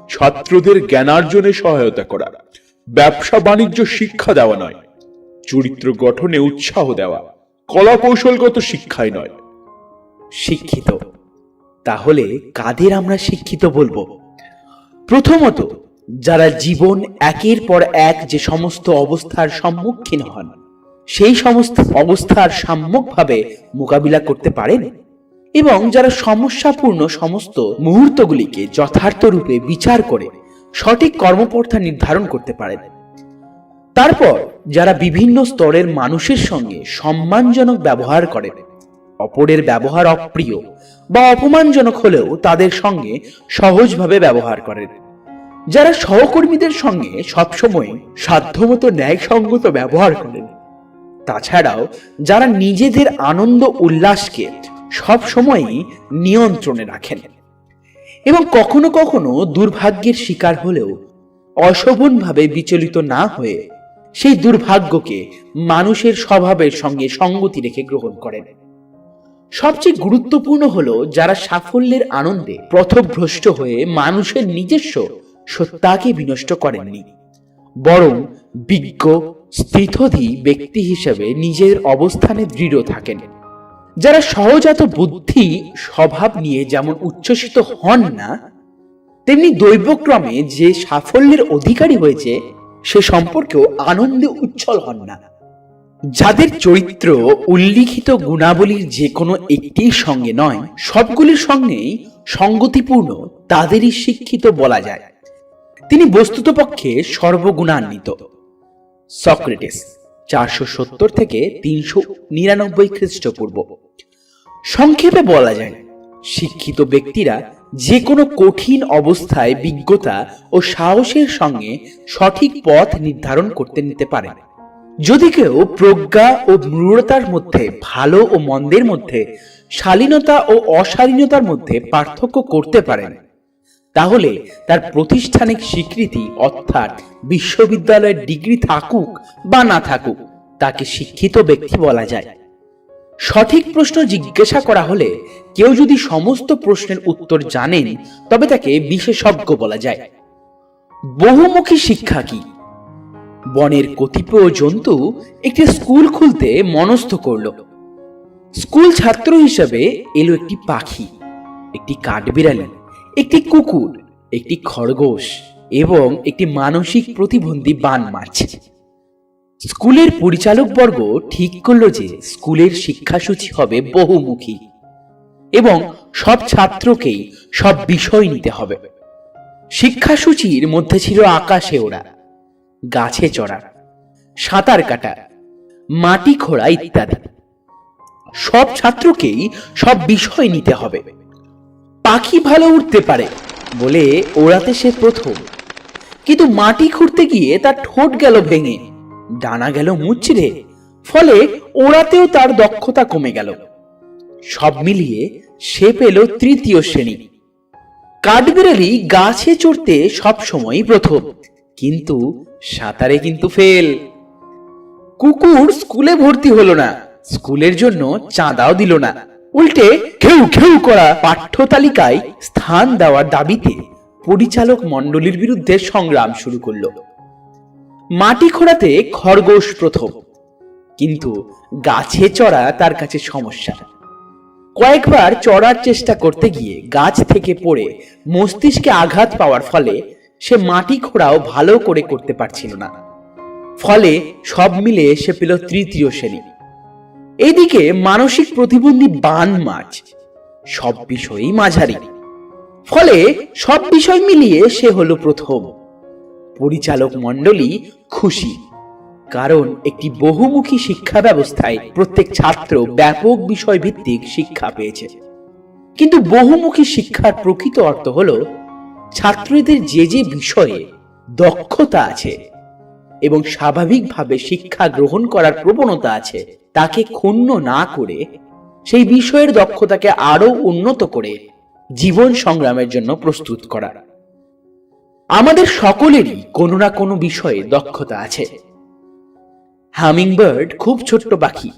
ছাত্রদের জ্ঞানার্জনে সহায়তা করা, ব্যবসা বাণিজ্য শিক্ষা দেওয়া নয়, চরিত্র গঠনে উৎসাহ দেওয়া, কলা কৌশলগত শিক্ষায় নয়। শিক্ষিত, তাহলে কাদের আমরা শিক্ষিত বলবো? প্রথমত, যারা জীবন একের পর এক যে সমস্ত অবস্থার সম্মুখীন হন সেই সমস্ত অবস্থার সম্যকভাবে মোকাবিলা করতে পারেন এবং যারা সমস্যাপূর্ণ সমস্ত মুহূর্তগুলিকে যথার্থ রূপে বিচার করে সঠিক কর্মপন্থা নির্ধারণ করতে পারেন। তারপর যারা বিভিন্ন স্তরের মানুষের সঙ্গে সম্মানজনক ব্যবহার করেন, অপরের ব্যবহার অপ্রিয় বা অপমানজনক হলেও তাদের সঙ্গে সহজভাবে ব্যবহার করেন, যারা সহকর্মীদের সঙ্গে সবসময় সাধ্যমতো ন্যায়সঙ্গত ব্যবহার করেন, তাছাড়াও যারা নিজেদের আনন্দ উল্লাসকে সবসময়ই নিয়ন্ত্রণে রাখেন এবং কখনো কখনো দুর্ভাগ্যের শিকার হলেও অশোভনভাবে বিচলিত না হয়ে সেই দুর্ভাগ্যকে মানুষের স্বভাবের সঙ্গে সঙ্গতি রেখে গ্রহণ করেন। সবচেয়ে গুরুত্বপূর্ণ হলো যারা সাফল্যের আনন্দে পথভ্রষ্ট হয়ে মানুষের নিজস্ব সত্তাকে বিনষ্ট করেননি, বরং বিজ্ঞ স্থিতধী ব্যক্তি হিসেবে নিজের অবস্থানে দৃঢ় থাকেন। যারা সহজাত বুদ্ধি স্বভাব নিয়ে যেমন উচ্ছ্বসিত হন না, তেমনি দৈবক্রমে যে সাফল্যের অধিকারী হয়েছে সে সম্পর্কেও আনন্দে উচ্ছল হন না। যাদের চরিত্র উল্লিখিত গুণাবলীর যে কোনো একটির সঙ্গে নয়, সবগুলির সঙ্গেই সঙ্গতিপূর্ণ, তাদেরই শিক্ষিত বলা যায়। তিনি বস্তুতপক্ষে সর্বগুণান্বিত। সক্রেটিস। 470 থেকে 399 খ্রিস্টপূর্ব। সংক্ষেপে বলা যায়, শিক্ষিত ব্যক্তিরা যে কোনো কঠিন অবস্থায় বিজ্ঞতা ও সাহসের সঙ্গে সঠিক পথ নির্ধারণ করতে নিতে পারে। যদি কেউ প্রজ্ঞা ও মূঢ়তার মধ্যে, ভালো ও মন্দের মধ্যে, শালীনতা ও অশালীনতার মধ্যে পার্থক্য করতে পারেন, তাহলে তার প্রাতিষ্ঠানিক স্বীকৃতি অর্থাৎ বিশ্ববিদ্যালয়ের ডিগ্রি থাকুক বা না থাকুক, তাকে শিক্ষিত ব্যক্তি বলা যায়। সঠিক প্রশ্ন জিজ্ঞাসা করা হলে কেউ যদি সমস্ত প্রশ্নের উত্তর জানেন, তবে তাকে বিশেষজ্ঞ বলা যায়। বহুমুখী শিক্ষা কি? বনের কতিপয় জন্তু একটি স্কুল খুলতে মনস্থ করল। স্কুল ছাত্র হিসেবে এলো একটি পাখি, একটি কাঠবিড়ালি, একটি কুকুর, একটি খরগোশ এবং একটি মানসিক প্রতিবন্ধী বান মাছ। স্কুলের পরিচালকবর্গ ঠিক করল যে স্কুলের শিক্ষাসূচি হবে বহুমুখী এবং সব ছাত্রকেই সব বিষয় নিতে হবে। শিক্ষাসূচির মধ্যে ছিল আকাশে ওড়া, গাছে চড়া, সাঁতার কাটা, মাটি খোঁড়া ইত্যাদি। সব ছাত্রকেই সব বিষয় নিতে হবে। পাখি ভালো উঠতে পারে বলে ওড়াতে সে প্রথম, কিন্তু মাটি খুঁড়তে গিয়ে তার ঠোঁট গেল ভেঙে, ডানা গেল মুচড়ে, ফলে ওড়াতেও তার দক্ষতা কমে গেল। সব মিলিয়ে সে পেল তৃতীয় শ্রেণী। কাঠবিড়ালি গাছে চড়তে সব সময় প্রথম, কিন্তু সাঁতারে কিন্তু ফেল। কুকুর স্কুলে ভর্তি হলো না, স্কুলের জন্য চাঁদাও দিল না, উল্টে খেউ খেউ করা পাঠ্য তালিকায় স্থান দেওয়ার দাবিতে পরিচালক মণ্ডলীর বিরুদ্ধে সংগ্রাম শুরু করলো। মাটি খোঁড়াতে খরগোশ প্রথম, কিন্তু গাছে চড়া তার কাছে সমস্যা। কয়েকবার চড়ার চেষ্টা করতে গিয়ে গাছ থেকে পড়ে মস্তিষ্কে আঘাত পাওয়ার ফলে সে মাটি খোঁড়াও ভালো করে করতে পারছিল না। ফলে সব মিলে সে পেল তৃতীয় শ্রেণী। এদিকে মানসিক প্রতিবন্ধী বান মাছ সব বিষয়েই মাঝারি, ফলে সব বিষয় মিলিয়ে সে হলো প্রথম। পরিচালক মণ্ডলী খুশি, কারণ একটি বহুমুখী শিক্ষা ব্যবস্থায় প্রত্যেক ছাত্র ব্যাপক বিষয় ভিত্তিক শিক্ষা পেয়েছে। কিন্তু বহুমুখী শিক্ষার প্রকৃত অর্থ হলো ছাত্রদের যে যে বিষয়ে দক্ষতা আছে এবং স্বাভাবিকভাবে শিক্ষা গ্রহণ করার প্রবণতা আছে, তাকে ক্ষুণ্ণ না করে সেই বিষয়ের দক্ষতাকে আরো উন্নত করে জীবন সংগ্রামের জন্য প্রস্তুত করা। আমাদের সকলেরই কোনো না কোনো বিষয়ে দক্ষতা আছে। হামিংবার্ড খুব ছোট্ট পাখি,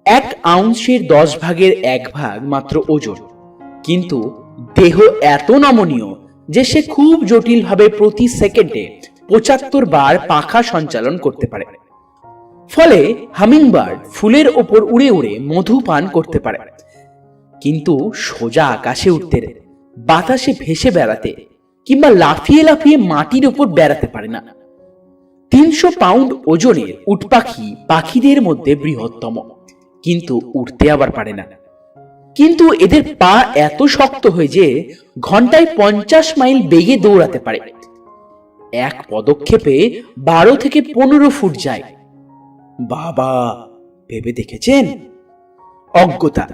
1 আউন্সের 10 ভাগের 1 ভাগ মাত্র ওজন, কিন্তু দেহ এত নমনীয় যে সে খুব জটিলভাবে প্রতি সেকেন্ডে 75 বার পাখা সঞ্চালন করতে পারে। ফলে হামিংবার্ড ফুলের ওপর উড়ে উড়ে মধু পান করতে পারে, কিন্তু সোজা আকাশে উঠতে, বাতাসে ভেসে বেড়াতে কিংবা লাফিয়ে লাফিয়ে মাটির ওপর বেড়াতে পারে না। 300 পাউন্ড ওজনের উট পাখি পাখিদের মধ্যে বৃহত্তম, কিন্তু উঠতে আবার পারে না। কিন্তু এদের পা এত শক্ত হয় যে ঘন্টায় 50 মাইল বেগে দৌড়াতে পারে। এক পদক্ষেপে 12 থেকে 15 ফুট যায়। বাবা, ভেবে দেখেছেন? অজ্ঞতা,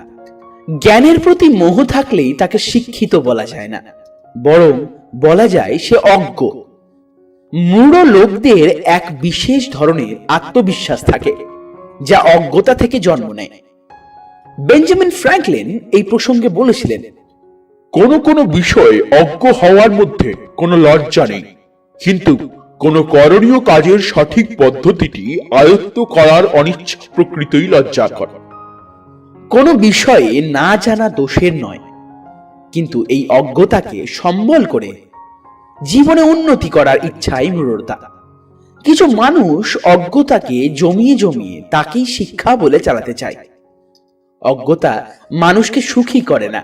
জ্ঞানের প্রতি মোহ থাকলেই তাকে শিক্ষিত বলা যায় না, বরং বলা যায় সে অজ্ঞ। মূঢ় লোকদের এক বিশেষ ধরনের আত্মবিশ্বাস থাকে যা অজ্ঞতা থেকে জন্ম নেয়। বেঞ্জামিন ফ্র্যাঙ্কলিন এই প্রসঙ্গে বলেছিলেন, কোনো কোনো বিষয়ে অজ্ঞ হওয়ার মধ্যে কোনো লজ্জা নেই, কিন্তু কোনো করণীয় কাজের সঠিক পদ্ধতিটি আয়ত্ত করার অনিচ্ছা প্রকৃতই লজ্জাকর। কোনো বিষয়ে না জানা দোষের নয়, কিন্তু এই অজ্ঞতাকে সম্বল করে জীবনে উন্নতি করার ইচ্ছাই মূঢ়তা। কিছু মানুষ অজ্ঞতাকে জমিয়ে জমিয়ে তাকেই শিক্ষা বলে চালাতে চায়। অজ্ঞতা মানুষকে সুখী করে না।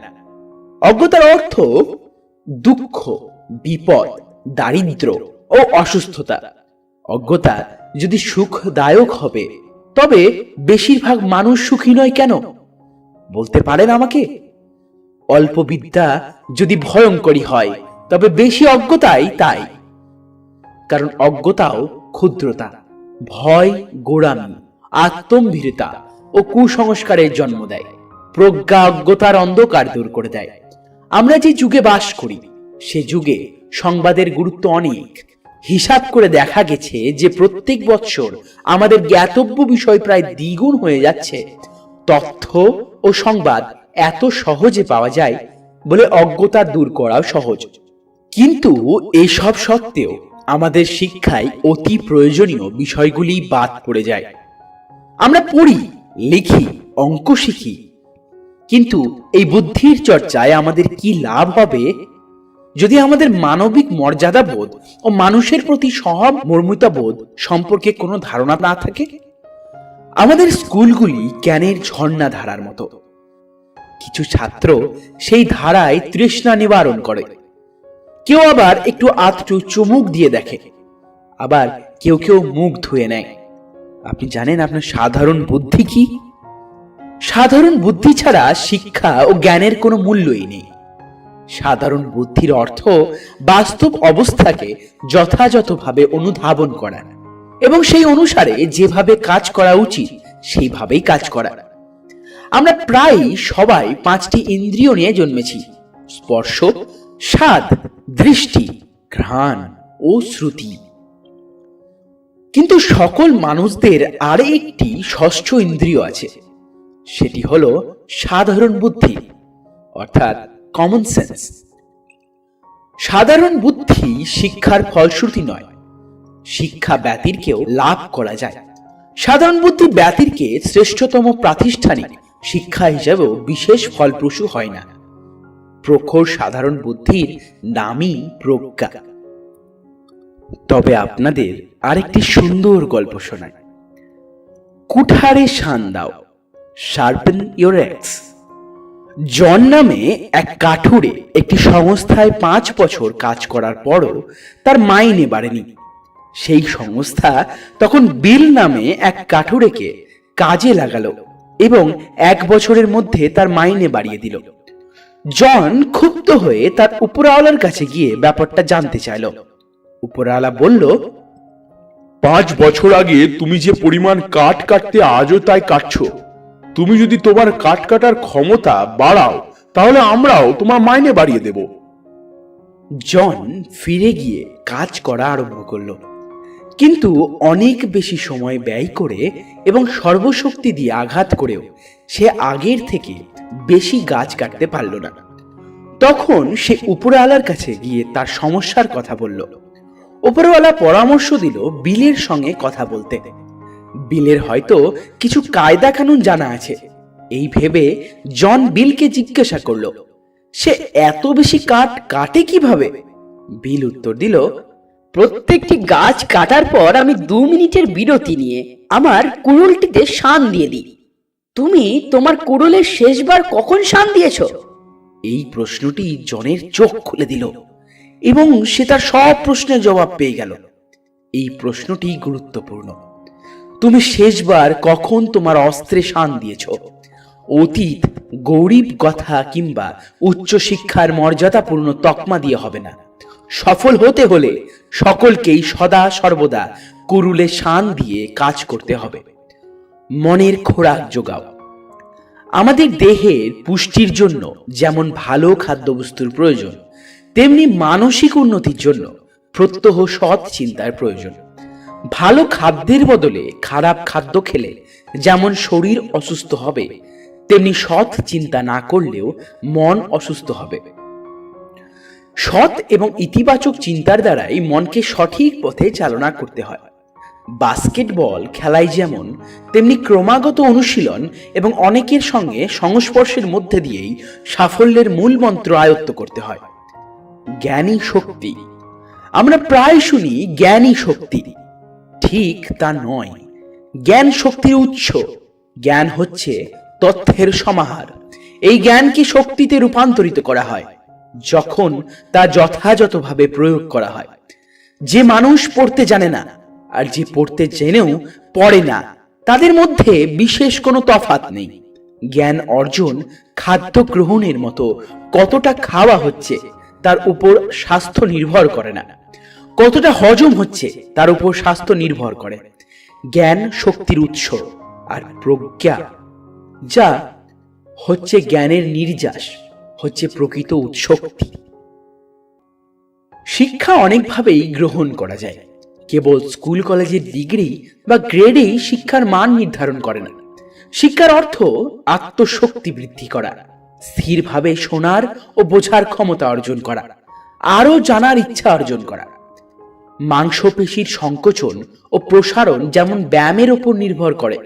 অজ্ঞতার অর্থ দুঃখ, বিপদ, দারিদ্র্য ও অসুস্থতা। অজ্ঞতা যদি সুখদায়ক হবে, তবে বেশিরভাগ মানুষ সুখী নয় কেন? বলতে পারেন আমাকে? অল্প বিদ্যা যদি ভয়ঙ্করী হয়, তবে বেশি অজ্ঞতাই তাই। কারণ অজ্ঞতাও ক্ষুদ্রতা, ভয়, গোড়ামি, আত্মম্ভীরতা ও কুসংস্কারের জন্ম দেয়, প্রজ্ঞা অজ্ঞতার অন্ধকার দূর করে দেয়। আমরা যে যুগে বাস করি সে যুগে সংবাদের গুরুত্ব অনেক। হিসাব করে দেখা গেছে যে প্রত্যেক বৎসর আমাদের জ্ঞাতব্য বিষয় প্রায় দ্বিগুণ হয়ে যাচ্ছে। তথ্য ও সংবাদ এত সহজে পাওয়া যায় বলে অজ্ঞতা দূর করাও সহজ। কিন্তু এসব সত্ত্বেও আমাদের শিক্ষায় অতি প্রয়োজনীয় বিষয়গুলি বাদ পড়ে যায়। আমরা পড়ি, লিখি, অঙ্ক শিখি, কিন্তু এই বুদ্ধির চর্চায় আমাদের কি লাভ হবে যদি আমাদের মানবিক মর্যাদাবোধ ও মানুষের প্রতি সহমর্মিতাবোধ সম্পর্কে কোনো ধারণা না থাকে? আমাদের স্কুলগুলি জ্ঞানের ঝর্ণা ধারার মতো। কিছু ছাত্র সেই ধারায় তৃষ্ণা নিবারণ করে, কেউ আবার একটু আধটু চুমুক দিয়ে দেখে, আবার কেউ কেউ মুখ ধুয়ে নেয়। আপনি জানেন আপনার সাধারণ বুদ্ধি কি? সাধারণ বুদ্ধি ছাড়া শিক্ষা ও জ্ঞানের কোনো মূল্যই নেই। সাধারণ বুদ্ধির অর্থ বাস্তব অবস্থাকে যথাযথভাবে অনুধাবন করা এবং সেই অনুসারে যেভাবে কাজ করা উচিত সেইভাবেই কাজ করা। আমরা প্রায় সবাই 5টি ইন্দ্রিয় নিয়ে জন্মেছি: স্পর্শ, স্বাদ, দৃষ্টি, ঘ্রাণ ও শ্রুতি। কিন্তু সকল মানুষদের আর একটি ষষ্ঠ ইন্দ্রিয় আছে, সেটি হলো সাধারণ বুদ্ধি, অর্থাৎ কমন সেন্স। সাধারণ বুদ্ধি শিক্ষার ফলশ্রুতি নয়, শিক্ষা ব্যতিরকেও লাভ করা যায়। সাধারণ বুদ্ধি ব্যতিরকে শ্রেষ্ঠতম প্রাতিষ্ঠানিক শিক্ষা হিসেবেও বিশেষ ফলপ্রসূ হয় না। প্রখর সাধারণ বুদ্ধির নামই প্রজ্ঞা। তবে আপনাদের আরেকটি সুন্দর গল্প শোনাই। কুঠারে শান দাও, শার্পেন ইওর এক্স। জন নামে এক কাঠুরে একটি সংস্থায় 5 বছর কাজ করার পরও তার মাইনে বাড়েনি। সেই সংস্থা তখন বিল নামে এক কাঠুরেকে কাজে লাগালো এবং 1 বছরের মধ্যে তার মাইনে বাড়িয়ে দিল। জন ক্ষুব্ধ হয়ে তার উপরওয়ালার কাছে গিয়ে ব্যাপারটা জানতে চাইল। উপরওয়ালা বলল, 5 বছর আগে তুমি যে পরিমাণ কাঠ কাটতে আজও তাই কাটছো। তুমি যদি তোমার কাঠ কাটার ক্ষমতা বাড়াও তাহলে আমরাও তোমার মাইনে বাড়িয়ে দেব। জন ফিরে গিয়ে কাজ করা আরম্ভ করলো, কিন্তু অনেক বেশি সময় ব্যয় করে এবং সর্বশক্তি দিয়ে আঘাত করেও সে আগের থেকে বেশি গাছ কাটতে পারল না। তখন সে উপরওয়ালার কাছে গিয়ে তার সমস্যার কথা বলল। উপরওয়ালা পরামর্শ দিল বিলের সঙ্গে কথা বলতে। বিলের হয়তো কিছু কায়দা কানুন জানা আছে। এই ভেবে জন বিলকে জিজ্ঞাসা করলো, সে এত বেশি কাঠ কাটে কিভাবে? বিল উত্তর দিল, প্রত্যেকটি গাছ কাটার পর আমি 2 মিনিটের বিরতি নিয়ে আমার কুড়ুলটিতে শান দিয়ে দিই। তুমি তোমার কুড়ুলের শেষবার কখন শান দিয়েছ? এই প্রশ্নটি জনের চোখ খুলে দিল এবং সে তার সব প্রশ্নের জবাব পেয়ে গেল। এই প্রশ্নটি গুরুত্বপূর্ণ। তুমি শেষবার কখন তোমার অস্ত্রে শান দিয়েছ? অতীত, গৌরীব কথা কিংবা উচ্চশিক্ষার মর্যাদাপূর্ণ তকমা দিয়ে হবে না। সফল হতে হলে সকলকেই সদা সর্বদা কুড়ুলে শান দিয়ে কাজ করতে হবে। মনের খোরাক যোগাও। আমাদের দেহের পুষ্টির জন্য যেমন ভালো খাদ্যবস্তুর প্রয়োজন, তেমনি মানসিক উন্নতির জন্য প্রত্যহ সৎ চিন্তার প্রয়োজন। ভালো খাদ্যের বদলে খারাপ খাদ্য খেলে যেমন শরীর অসুস্থ হবে, তেমনি সৎ চিন্তা না করলেও মন অসুস্থ হবে। সৎ এবং ইতিবাচক চিন্তার দ্বারাই মনকে সঠিক পথে চালনা করতে হয়। বাস্কেটবল খেলায় যেমন, তেমনি ক্রমাগত অনুশীলন এবং অনেকের সঙ্গে সংস্পর্শের মধ্যে দিয়েই সাফল্যের মূল মন্ত্র আয়ত্ত করতে হয়। জ্ঞানী শক্তি। আমরা প্রায় শুনি জ্ঞানী শক্তি, ঠিক তা নয়। জ্ঞান শক্তির উৎস। জ্ঞান হচ্ছে তথ্যের সমাহার। এই জ্ঞানকে শক্তিতে রূপান্তরিত করা হয় যখন তা যথাযথভাবে প্রয়োগ করা হয়। যে মানুষ পড়তে জানে না আর যে পড়তে জেনেও পড়ে না, তাদের মধ্যে বিশেষ কোনো তফাৎ নেই। জ্ঞান অর্জন খাদ্য গ্রহণের মতো কতটা খাওয়া হচ্ছে তার উপর স্বাস্থ্য নির্ভর করে না, কতটা হজম হচ্ছে তার উপর স্বাস্থ্য নির্ভর করে। জ্ঞান শক্তির উৎস, আর প্রজ্ঞা যা হচ্ছে জ্ঞানের নির্যাস, হচ্ছে প্রকৃত উৎশক্তি। শিক্ষা অনেকভাবেই গ্রহণ করা যায়। কেবল স্কুল কলেজের ডিগ্রি বা গ্রেডেই শিক্ষার মান নির্ধারণ করে না। শিক্ষার অর্থ আত্মশক্তি বৃদ্ধি করা, স্থিরভাবে শোনার ও বোঝার ক্ষমতা অর্জন করা, আরও জানার ইচ্ছা অর্জন করা। মাংসপেশির সংকোচন ও প্রসারণ যেমন ব্যায়ামের ওপর নির্ভর করে,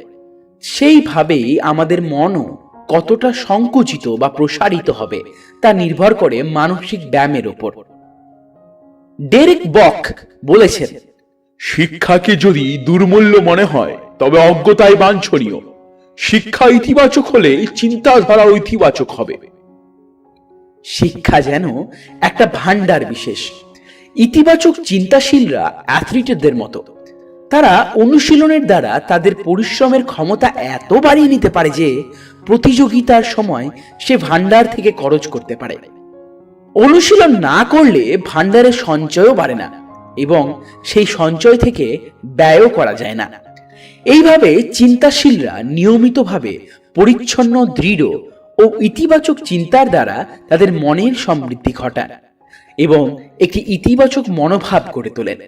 সেইভাবেই আমাদের মনও কতটা সংকুচিত বা প্রসারিত হবে তা নির্ভর করে মানসিক ব্যায়ামের ওপর। ডেরেক বক বলেছেন, শিক্ষাকে যদি দুর্মূল্য মনে হয় তবে অজ্ঞতায় বাঞ্ছনীয়। শিক্ষা ইতিবাচক হলে চিন্তাধারা ইতিবাচক হবে। শিক্ষা যেন একটা ভান্ডার বিশেষ। ইতিবাচক চিন্তাশীলরা অ্যাথলিটদের মতো। তারা অনুশীলনের দ্বারা তাদের পরিশ্রমের ক্ষমতা এত বাড়িয়ে নিতে পারে যে প্রতিযোগিতার সময় সে ভান্ডার থেকে খরচ করতে পারে। অনুশীলন না করলে ভান্ডারের সঞ্চয়ও বাড়ে না এবং সেই সঞ্চয় থেকে ব্যয়ও করা যায় না। এইভাবে চিন্তাশীলরা নিয়মিতভাবে পরিচ্ছন্ন, দৃঢ় ও ইতিবাচক চিন্তার দ্বারা তাদের মনের সমৃদ্ধি ঘটান এবং একটি ইতিবাচক মনোভাব গড়ে তোলেন।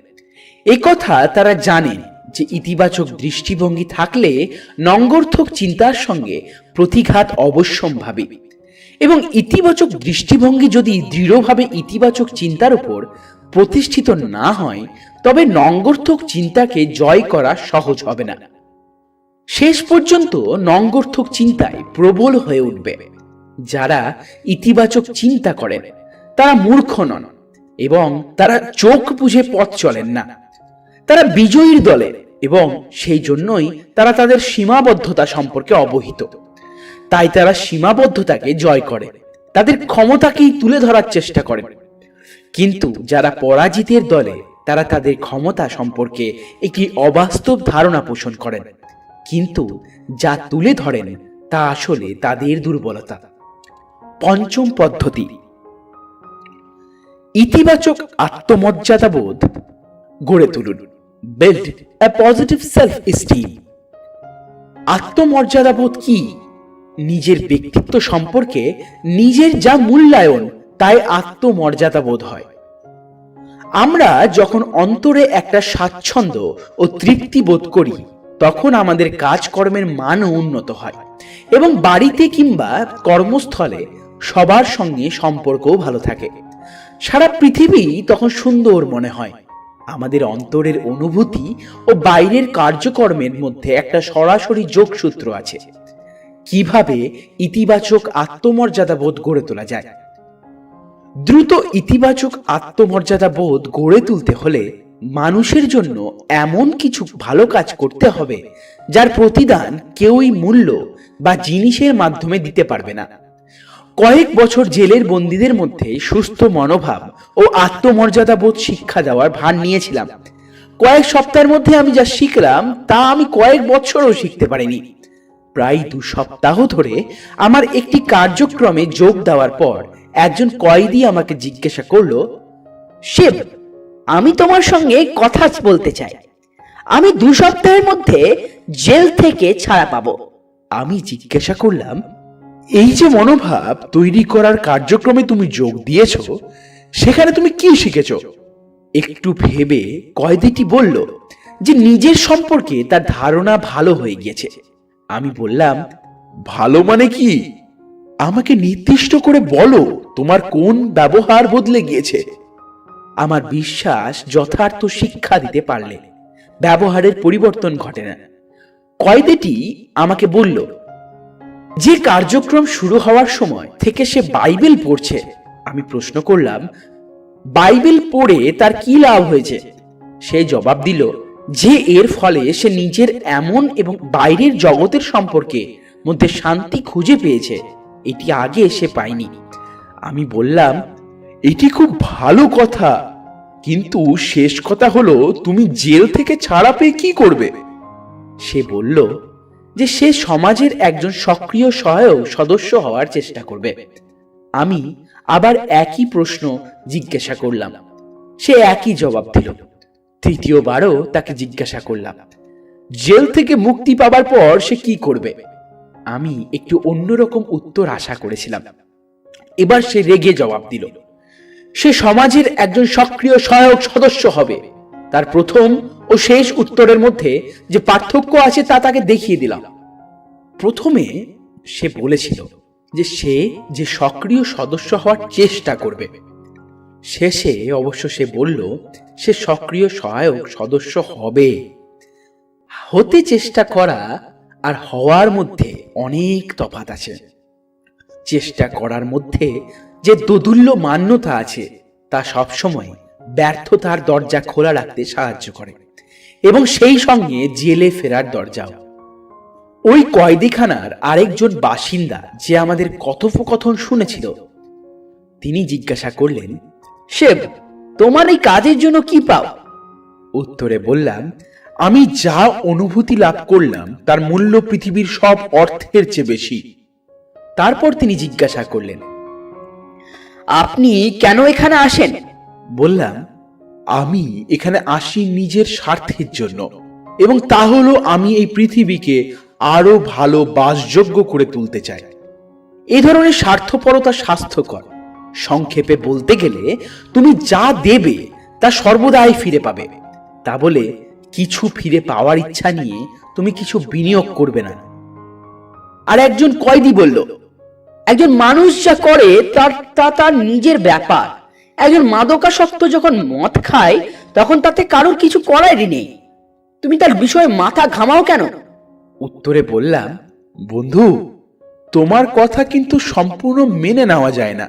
একথা তারা জানেন যে ইতিবাচক দৃষ্টিভঙ্গি থাকলে নঙ্গর্থক চিন্তার সঙ্গে প্রতিঘাত অবশ্যম্ভাবী, এবং ইতিবাচক দৃষ্টিভঙ্গি যদি দৃঢ়ভাবে ইতিবাচক চিন্তার উপর প্রতিষ্ঠিত না হয় তবে নঙ্গর্থক চিন্তাকে জয় করা সহজ হবে না। শেষ পর্যন্ত নঙ্গর্থক চিন্তায় প্রবল হয়ে উঠবে। যারা ইতিবাচক চিন্তা করেন তারা মূর্খ নন এবং তারা চোখ বুঝে পথ চলেন না। তারা বিজয়ীর দলের এবং সেই জন্যই তারা তাদের সীমাবদ্ধতা সম্পর্কে অবহিত। তাই তারা সীমাবদ্ধতাকে জয় করে, তাদের ক্ষমতাকেই তুলে ধরার চেষ্টা করেন। কিন্তু যারা পরাজিতের দলে তারা তাদের ক্ষমতা সম্পর্কে একটি অবাস্তব ধারণা পোষণ করেন, কিন্তু যা তুলে ধরেন তা আসলে তাদের দুর্বলতা। পঞ্চম পদ্ধতি, ইতিবাচক আত্মমর্যাদাবোধ গড়ে তুলুন। Build a positive self esteem. আত্মমর্যাদাবোধ কি? নিজের ব্যক্তিত্ব সম্পর্কে নিজের যা মূল্যায়ন তাই আত্মমর্যাদাবোধ হয়। আমরা যখন অন্তরে একটা স্বাচ্ছন্দ্য ও তৃপ্তি বোধ করি তখন আমাদের কাজকর্মের মানও উন্নত হয় এবং বাড়িতে কিংবা কর্মস্থলে সবার সঙ্গে সম্পর্কও ভালো থাকে। সারা পৃথিবী তখন সুন্দর মনে হয়। আমাদের অন্তরের অনুভূতি ও বাইরের কার্যকর্মের মধ্যে একটা সরাসরি যোগসূত্র আছে। কিভাবে ইতিবাচক আত্মমর্যাদা বোধ গড়ে তোলা যায়? দ্রুত ইতিবাচক আত্মমর্যাদা বোধ গড়ে তুলতে হলে মানুষের জন্য এমন কিছু ভালো কাজ করতে হবে যার প্রতিদান কেউই মূল্য বা জিনিসের মাধ্যমে দিতে পারবে না। কয়েক বছর জেলের বন্দীদের মধ্যে সুস্থ মনোভাব ও আত্মমর্যাদা বোধ শিক্ষা দেওয়ার ভার নিয়েছিলাম। কয়েক সপ্তাহের মধ্যে আমি যা শিখলাম তা আমি কয়েক বছরও শিখতে পারিনি। প্রায় 2 সপ্তাহ ধরে আমার একটি কার্যক্রমে যোগ দেওয়ার পর একজন কয়েদি আমাকে জিজ্ঞাসা করলো, শিব, আমি তোমার সঙ্গে কথা বলতে চাই। আমি 2 সপ্তাহের মধ্যে জেল থেকে ছাড়া পাবো। আমি জিজ্ঞাসা করলাম, এই যে মনোভাব তৈরি করার কার্যক্রমে তুমি যোগ দিয়েছ, সেখানে তুমি কি শিখেছ? একটু ভেবে কয়েদিটি বলল যে নিজের সম্পর্কে তার ধারণা ভালো হয়ে গিয়েছে। আমি বললাম, ভালো মানে কি? আমাকে নির্দিষ্ট করে বলো, তোমার কোন ব্যবহার বদলে গিয়েছে? আমার বিশ্বাস যথার্থ শিক্ষা দিতে পারলে ব্যবহারের পরিবর্তন ঘটে না। কয়েদিটি আমাকে বলল, যে কার্যক্রম শুরু হওয়ার সময় থেকে সে বাইবেল পড়ছে। আমি প্রশ্ন করলাম, বাইবেল পড়ে তার কি লাভ হয়েছে? সে জবাব দিল যে এর ফলে সে নিজের এমন এবং বাইরের জগতের সম্পর্কে মধ্যে শান্তি খুঁজে পেয়েছে, এটি আগে সে পায়নি। আমি বললাম, এটি খুব ভালো কথা, কিন্তু শেষ কথা হলো তুমি জেল থেকে ছাড়া পেয়ে কি করবে? সে বলল যে সে সমাজের একজন সক্রিয় সহায়ক সদস্য হওয়ার চেষ্টা করবে। আমি আবার একই প্রশ্ন জিজ্ঞাসা করলাম, সে একই জবাব দিল। তৃতীয়বারও তাকে জিজ্ঞাসা করলাম, জেল থেকে মুক্তি পাবার পর সে কি করবে? আমি একটু অন্যরকম উত্তর আশা করেছিলাম। এবার সে রেগে জবাব দিল, সে সমাজের একজন সক্রিয় সহায়ক সদস্য হবে। তার প্রথম ও শেষ উত্তরের মধ্যে যে পার্থক্য আছে তা তাকে দেখিয়ে দিলাম। প্রথমে সে বলেছিল যে সে যে সক্রিয় সদস্য হওয়ার চেষ্টা করবে। শেষে অবশ্য সে বলল সে সক্রিয় সহায়ক সদস্য হবে। হতে চেষ্টা করা আর হওয়ার মধ্যে অনেক তফাৎ আছে। চেষ্টা করার মধ্যে যে দোদুল্য মান্যতা আছে তা সবসময় ব্যর্থতার দরজা খোলা রাখতে সাহায্য করে, এবং সেই সঙ্গে জেলে ফেরার দরজাও। ওই কয়েদিখানার আরেকজন বাসিন্দা যে আমাদের কথোপকথন শুনেছিল, তিনি জিজ্ঞাসা করলেন, শেব, তোমার এই কাজের জন্য কি পাও? উত্তরে বললাম, আমি যা অনুভূতি লাভ করলাম তার মূল্য পৃথিবীর সব অর্থের চেয়ে বেশি। তারপর তিনি জিজ্ঞাসা করলেন, আপনি কেন এখানে আসেন? বললাম, আমি এখানে আসি নিজের স্বার্থের জন্য, এবং তা হলো আমি এই পৃথিবীকে আরো ভালো বাসযোগ্য করে তুলতে চাই। এ ধরনের স্বার্থপরতা স্বাস্থ্যকর। সংক্ষেপে বলতে গেলে তুমি যা দেবে তা সর্বদাই ফিরে পাবে। তা বলে কিছু ফিরে পাওয়ার ইচ্ছা নিয়ে তুমি কিছু বিনিয়োগ করবে না। আর একজন কয়েদি বলল, একজন মানুষ যা করে তার নিজের ব্যাপার। একজন মাদকাসক্ত যখন মদ খায় তখন তাতে কারোর কিছু করারই নেই। তুমি তার বিষয়ে মাথা ঘামাও কেন? উত্তরে বললাম, বন্ধু, তোমার কথা কিন্তু সম্পূর্ণ মেনে নেওয়া যায় না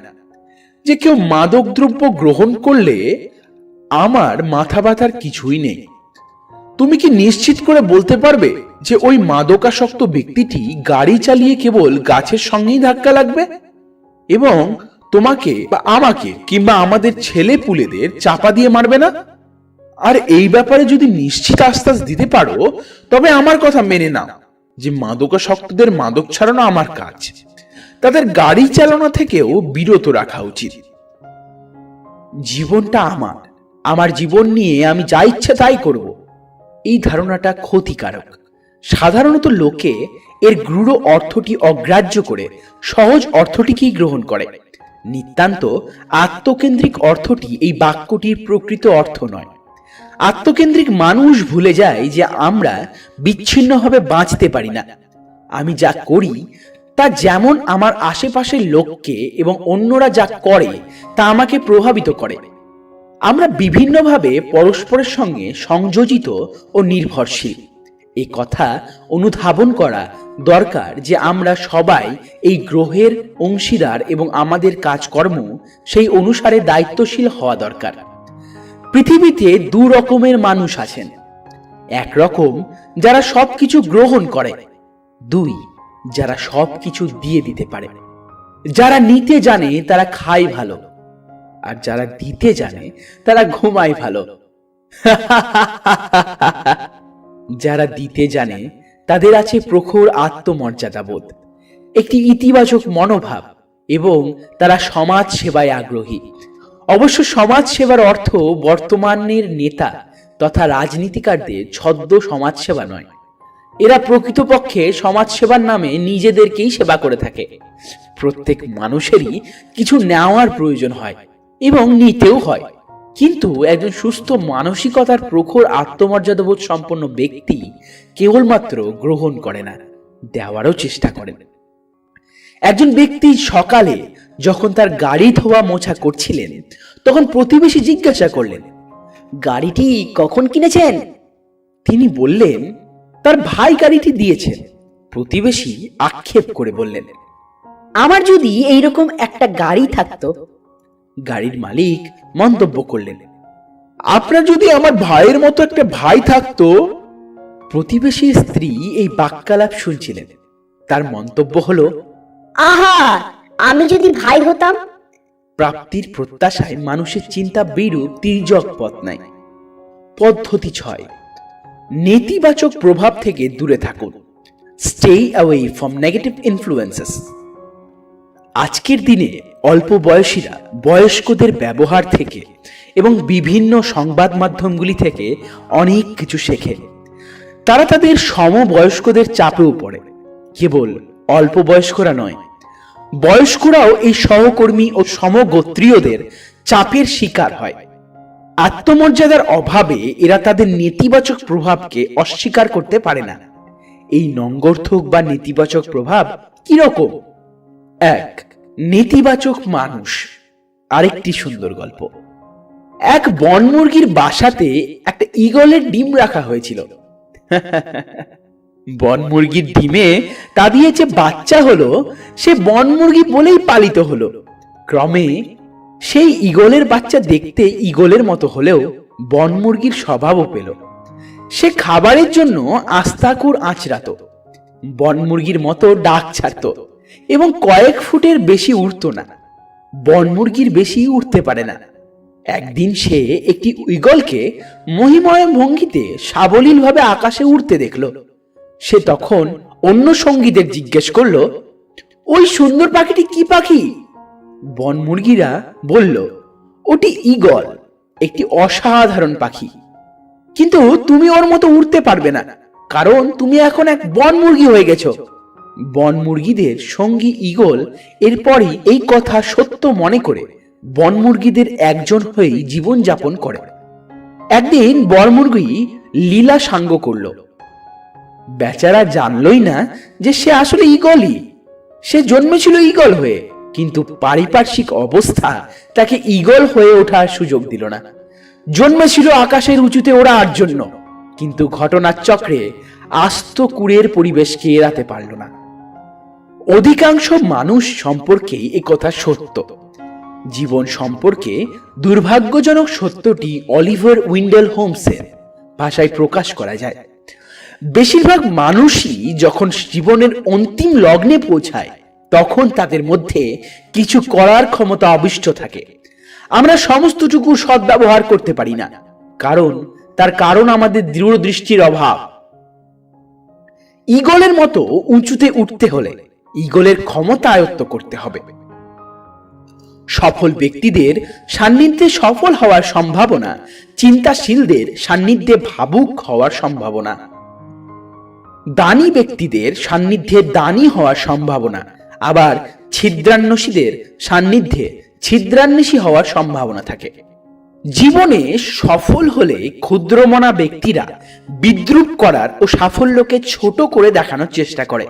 যে কেউ মাদক দ্রব্য গ্রহণ করলে আমার মাথা ব্যথার কিছুই নেই। তুমি কি নিশ্চিত করে বলতে পারবে যে ওই মাদকাসক্ত ব্যক্তিটি গাড়ি চালিয়ে কেবল গাছের সঙ্গেই ধাক্কা লাগবে এবং তোমাকে বা আমাকে কিংবা আমাদের ছেলে পুলেদের চাপা দিয়ে মারবে না? আর এই ব্যাপারে যদি নিশ্চিত আশ্বাস দিতে পারো তবে আমার কথা মেনে নাও যে মাদকাসক্তদের মাদক ছাড়ানো আমার কাজ। তাদের গাড়ি চালানো থেকেও বিরত রাখা উচিত। জীবনটা আমার জীবন নিয়ে আমি যা ইচ্ছে তাই করব, এই ধারণাটা ক্ষতিকারক। সাধারণত লোকে এর গূঢ় অর্থটি অগ্রাহ্য করে সহজ অর্থটিকেই গ্রহণ করে। নিতান্ত আত্মকেন্দ্রিক অর্থটি এই বাক্যটির প্রকৃত অর্থ নয়। আত্মকেন্দ্রিক মানুষ ভুলে যায় যে আমরা বিচ্ছিন্নভাবে বাঁচতে পারি না। আমি যা করি তা যেমন আমার আশেপাশের লোককে এবং অন্যরা যা করে তা আমাকে প্রভাবিত করে। আমরা বিভিন্নভাবে পরস্পরের সঙ্গে সংযোজিত ও নির্ভরশীল। এই কথা অনুধাবন করা দরকার যে আমরা সবাই এই গ্রহের অংশীদার এবং আমাদের কাজকর্ম সেই অনুসারে দায়িত্বশীল হওয়া দরকার। পৃথিবীতে দু রকমের মানুষ আছেন। এক রকম যারা সবকিছু গ্রহণ করে, দুই যারা সবকিছু দিয়ে দিতে পারে। যারা নিতে জানে তারা খায় ভালো, আর যারা দিতে জানে তারা ঘুমায় ভালো। যারা দিতে জানে তাদের আছে প্রখর আত্মমর্যাদাবোধ, একটি ইতিবাচক মনোভাব, এবং তারা সমাজ সেবায় আগ্রহী। অবশ্য সমাজ সেবার অর্থ বর্তমানের নেতা তথা রাজনীতিকারদের ছদ্ম সমাজসেবা নয়। এরা প্রকৃতপক্ষে সমাজসেবার নামে নিজেদেরকেই সেবা করে থাকে। প্রত্যেক মানুষেরই কিছু নেওয়ার প্রয়োজন হয় এবং নিতেও হয়, কিন্তু একজন সুস্থ মানসিকতার প্রখর আত্মমর্যাদাবোধ সম্পন্ন ব্যক্তি কেবলমাত্র গ্রহণ করে না, দেওয়ারও চেষ্টা করেন। একজন ব্যক্তি সকালে যখন তার গাড়ি ধোয়া মোছা করছিলেন তখন প্রতিবেশী জিজ্ঞাসা করলেন, গাড়িটি কখন কিনেছেন? তিনি বললেন, তার ভাই গাড়িটি দিয়েছেন। প্রতিবেশী আক্ষেপ করে বললেন, আমার যদি এইরকম একটা গাড়ি থাকতো। গাড়ির মালিক মন্তব্য করলেন, আপনার যদি আমার ভাইয়ের মতো একটা ভাই থাকতো। প্রতিবেশীর স্ত্রী এই বাক্যালাপ শুনছিলেন। তার মন্তব্য হলো, আহা, আমি যদি ভাই হতাম। প্রাপ্তির প্রত্যাশায় মানুষের চিন্তা বিরূপ তির্যক পথ নাই। পদ্ধতি 6, নেতিবাচক প্রভাব থেকে দূরে থাকুন। Stay away from negative influences. আজকের দিনে অল্প বয়সীরা বয়স্কদের ব্যবহার থেকে এবং বিভিন্ন সংবাদ মাধ্যমগুলি থেকে অনেক কিছু শেখে। তারা তাদের সমবয়স্কদের চাপেও পড়ে। কেবল অল্প বয়স্করা নয়, বয়স্করাও এই সহকর্মী ও সমগোত্রীয়দের চাপের শিকার হয়। আত্মমর্যাদার অভাবে এরা তাদের নেতিবাচক প্রভাবকে অস্বীকার করতে পারে না। এই নঙ্গর্থক বা নেতিবাচক প্রভাব কিরকম? এক, নেতিবাচক মানুষ। আরেকটি সুন্দর গল্প। এক বনমুরগির বাসাতে একটা ঈগলের ডিম রাখা হয়েছিল। বনমুরগির ডিমে তা দিয়ে যে বাচ্চা হলো, সে বনমুরগি বলেই পালিত হলো। ক্রমে সেই ঈগলের বাচ্চা দেখতে ঈগলের মতো হলেও বনমুরগির স্বভাবও পেল। সে খাবারের জন্য আস্তাকুর আঁচড়াত, বনমুরগির মতো ডাক ছাড়ত এবং কয়েক ফুটের বেশি উড়ত না। বনমুরগির বেশি উঠতে পারে না। একদিন সে একটি ঈগলকে মহিময় ভঙ্গিতে সাবলীলভাবে আকাশে উড়তে দেখল। সে তখন অন্য সঙ্গীদের জিজ্ঞেস করল, ওই সুন্দর পাখিটি কি পাখি? বনমুরগিরা বলল, ওটি ঈগল, একটি অসাধারণ পাখি। কিন্তু তুমি ওর মতো উড়তে পারবে না, কারণ তুমি এখন এক বনমুরগি হয়ে গেছো। বনমুরগিদের সঙ্গী ঈগল এরপরই এই কথা সত্য মনে করে বনমুরগিদের একজন হয়েই জীবনযাপন করে। একদিন বনমুরগি লীলা সাঙ্গ করল। বেচারা জানলই না যে সে আসলে ঈগলই। সে জন্মেছিল ঈগল হয়ে, কিন্তু পারিপার্শ্বিক অবস্থা তাকে ঈগল হয়ে ওঠার সুযোগ দিল না। জন্মেছিল আকাশের উঁচুতে ওড়ার জন্য, কিন্তু ঘটনার চক্রে আস্ত কুড়ের পরিবেশকে এড়াতে পারল না। অধিকাংশ মানুষ সম্পর্কে এ কথা সত্য। জীবন সম্পর্কে দুর্ভাগ্যজনক সত্যটি অলিভার উইন্ডেল হোমসের ভাষায় প্রকাশ করা যায়। বেশিরভাগ মানুষই যখন জীবনের অন্তিম লগ্নে পৌঁছায়, তখন তাদের মধ্যে কিছু করার ক্ষমতা অবিষ্ট থাকে। আমরা সমস্তটুকু সদ্ব্যবহার করতে পারি না, তার কারণ আমাদের দৃঢ় দৃষ্টির অভাব। ঈগলের মতো উঁচুতে উঠতে হলে ঈগলের ক্ষমতা আয়ত্ত করতে হবে। সফল ব্যক্তিদের সান্নিধ্যে সফল হওয়ার সম্ভাবনা চিন্তাশীলদের সান্নিধ্যে ভাবুক হওয়ার সম্ভাবনা, দানী ব্যক্তিদের সান্নিধ্যে দানী হওয়ার সম্ভাবনা, আবার ছিদ্রান্বেষীদের সান্নিধ্যে ছিদ্রান্বেষী হওয়ার সম্ভাবনা থাকে। জীবনে সফল হলে ক্ষুদ্রমনা ব্যক্তিরা বিদ্রূপ করার ও সাফল্যকে ছোট করে দেখানোর চেষ্টা করে।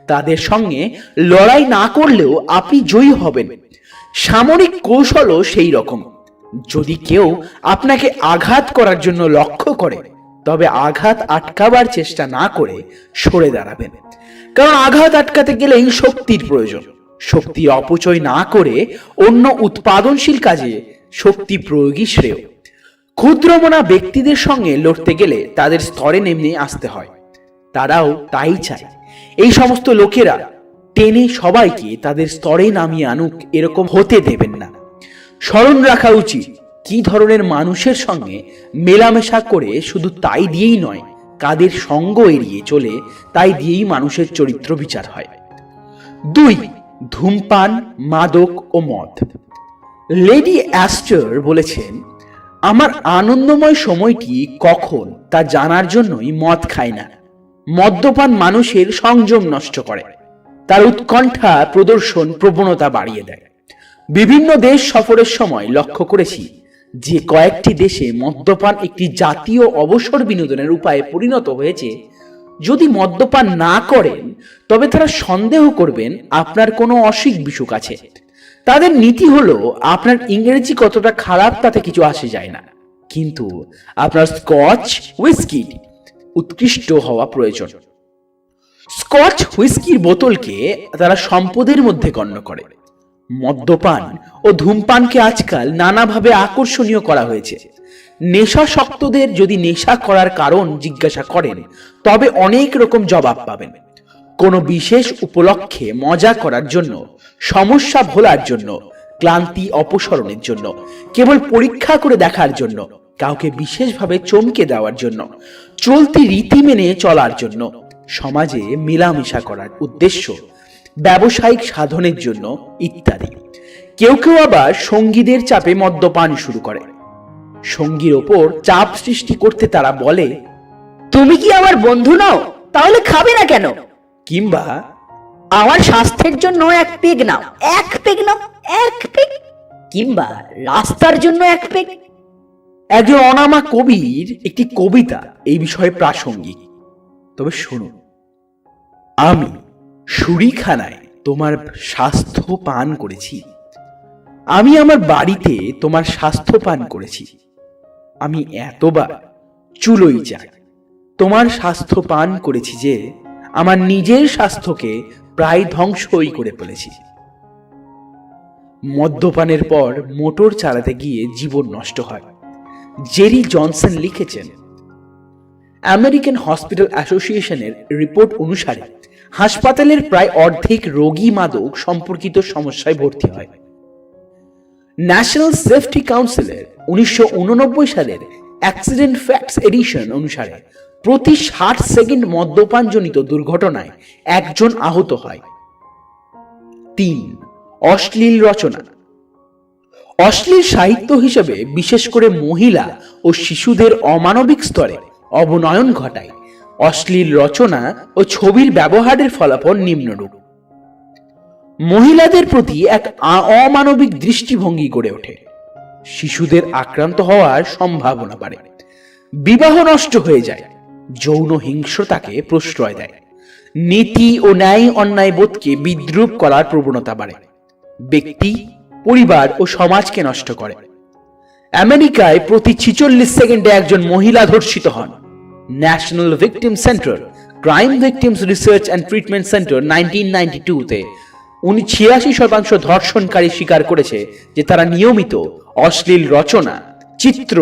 তাদের সঙ্গে লড়াই না করলেও আপনি জয়ী হবেন। সামরিক কৌশলও সেই রকম। যদি কেউ আপনাকে আঘাত করার জন্য লক্ষ্য করে, তবে আঘাত আটকাবার চেষ্টা না করে সরে দাঁড়াবেন, কারণ আঘাত আটকাতে গেলেই শক্তির প্রয়োজন। শক্তি অপচয় না করে অন্য উৎপাদনশীল কাজে শক্তি প্রয়োগই শ্রেয়। ক্ষুদ্রমনা ব্যক্তিদের সঙ্গে লড়তে গেলে তাদের স্তরে নেমে আসতে হয়। তারাও তাই চায়। এই সমস্ত লোকেরা টেনে সবাইকে তাদের স্তরে নামিয়ে আনুক, এরকম হতে দেবেন না। স্মরণ রাখা উচিত, কি ধরনের মানুষের সঙ্গে মেলামেশা করে শুধু তাই দিয়েই নয়, কাদের সঙ্গ এড়িয়ে চলে তাই দিয়েই মানুষের চরিত্র বিচার হয়। 2. ধূমপান, মাদক ও মদ। লেডি অ্যাস্টার বলেছেন, আমার আনন্দময় সময়টি কখন তা জানার জন্যই মদ খাই না। মদ্যপান মানুষের সংযম নষ্ট করে, তার উৎকণ্ঠা প্রদর্শন প্রবণতা বাড়িয়ে দেয়। বিভিন্ন দেশ সফরের সময় লক্ষ্য করেছি যে কয়েকটি দেশে মদ্যপান একটি জাতীয় অবসর বিনোদনের উপায়ে পরিণত হয়েছে। যদি মদ্যপান না করেন, তবে তারা সন্দেহ করবেন আপনার কোনো অসুখ বিসুখ আছে। তাদের নীতি হলো, আপনার ইংরেজি কতটা খারাপ তাতে কিছু আসে যায় না, কিন্তু আপনার স্কচ হুইস্কি উৎকৃষ্ট হওয়া প্রয়োজন। স্কচ হুইস্কির বোতলকে তারা সম্পদের মধ্যে গণ্য করে। মদ্যপান ও ধূমপানকে আজকাল নানাভাবে আকর্ষণীয় করা হয়েছে। নেশাসক্তদের যদি নেশা করার কারণ জিজ্ঞাসা করেন, তবে অনেক রকম জবাব পাবেন। কোনো বিশেষ উপলক্ষে মজা করার জন্য, সমস্যা ভোলার জন্য, ক্লান্তি অপসরণের জন্য, কেবল পরীক্ষা করে দেখার জন্য, কাউকে বিশেষভাবে চমকে দেওয়ার জন্য, চলতি রীতি মেনে চলার জন্য, সমাজে মেলামেশা করার উদ্দেশ্য, ব্যবসায়িক সাধনের জন্য ইত্যাদি। কেউ কেউ আবার সঙ্গীদের চাপে মদ্যপান শুরু করে। সঙ্গীর ওপর চাপ সৃষ্টি করতে তারা বলে, তুমি কি আমার বন্ধু নও? তাহলে খাবে না কেন? কিংবা আমার স্বাস্থ্যের জন্য এক পেগ নাও, এক পেগ নাও, এক পেগ। কিংবা রাস্তার জন্য এক পেগ। একজন অনামা কবির একটি কবিতা এই বিষয়ে প্রাসঙ্গিক। তবে শুনুন, আমি শুরিখানায় তোমার স্বাস্থ্য পান করেছি, আমি আমার বাড়িতে তোমার স্বাস্থ্য পান করেছি, আমি এতবার চুলোই যাই তোমার স্বাস্থ্য পান করেছি যে আমার নিজের স্বাস্থ্যকে প্রায় ধ্বংসই করে ফেলেছি। মদ্যপানের পর মোটর চালাতে গিয়ে জীবন নষ্ট হয়। জেরি জনসন লিখেছেন, আমেরিকান হসপিটাল অ্যাসোসিয়েশনের রিপোর্ট অনুসারে হাসপাতালের প্রায় অর্ধেক রোগী মাদক সম্পর্কিত সমস্যায় ভর্তি হয়। ন্যাশনাল সেফটি কাউন্সিলের 1989 সালের অ্যাক্সিডেন্ট ফ্যাক্টস এডিশন অনুসারে প্রতি 60 সেকেন্ড মদ্যপানজনিত দুর্ঘটনায় একজন আহত হয়। 3. অশ্লীল রচনা। অশ্লীল সাহিত্য হিসেবে বিশেষ করে মহিলা ও শিশুদের অমানবিক স্তরে অবনয়ন ঘটায় অশ্লীল রচনা ও ছবির ব্যবহারের ফলাফল নিম্নরূপ। মহিলাদের প্রতি এক অমানবিক দৃষ্টিভঙ্গি গড়ে ওঠে, শিশুদের আক্রান্ত হওয়ার সম্ভাবনা বাড়ে, বিবাহ নষ্ট হয়ে যায়, যৌন হিংস্রতাকে প্রশ্রয় দেয়, নীতি ও ন্যায় অন্যায় বোধকে বিদ্রূপ করার প্রবণতা বাড়ে, ব্যক্তি, পরিবার ও সমাজকে নষ্ট করে। আমেরিকায় প্রতি 46 সেকেন্ডে একজন মহিলা ধর্ষিত হন। National victim centre crime victims research and treatment centre 1992-তে 86% ধর্ষণকারী স্বীকার করেছে যে তারা নিয়মিত অশ্লীল রচনা, চিত্র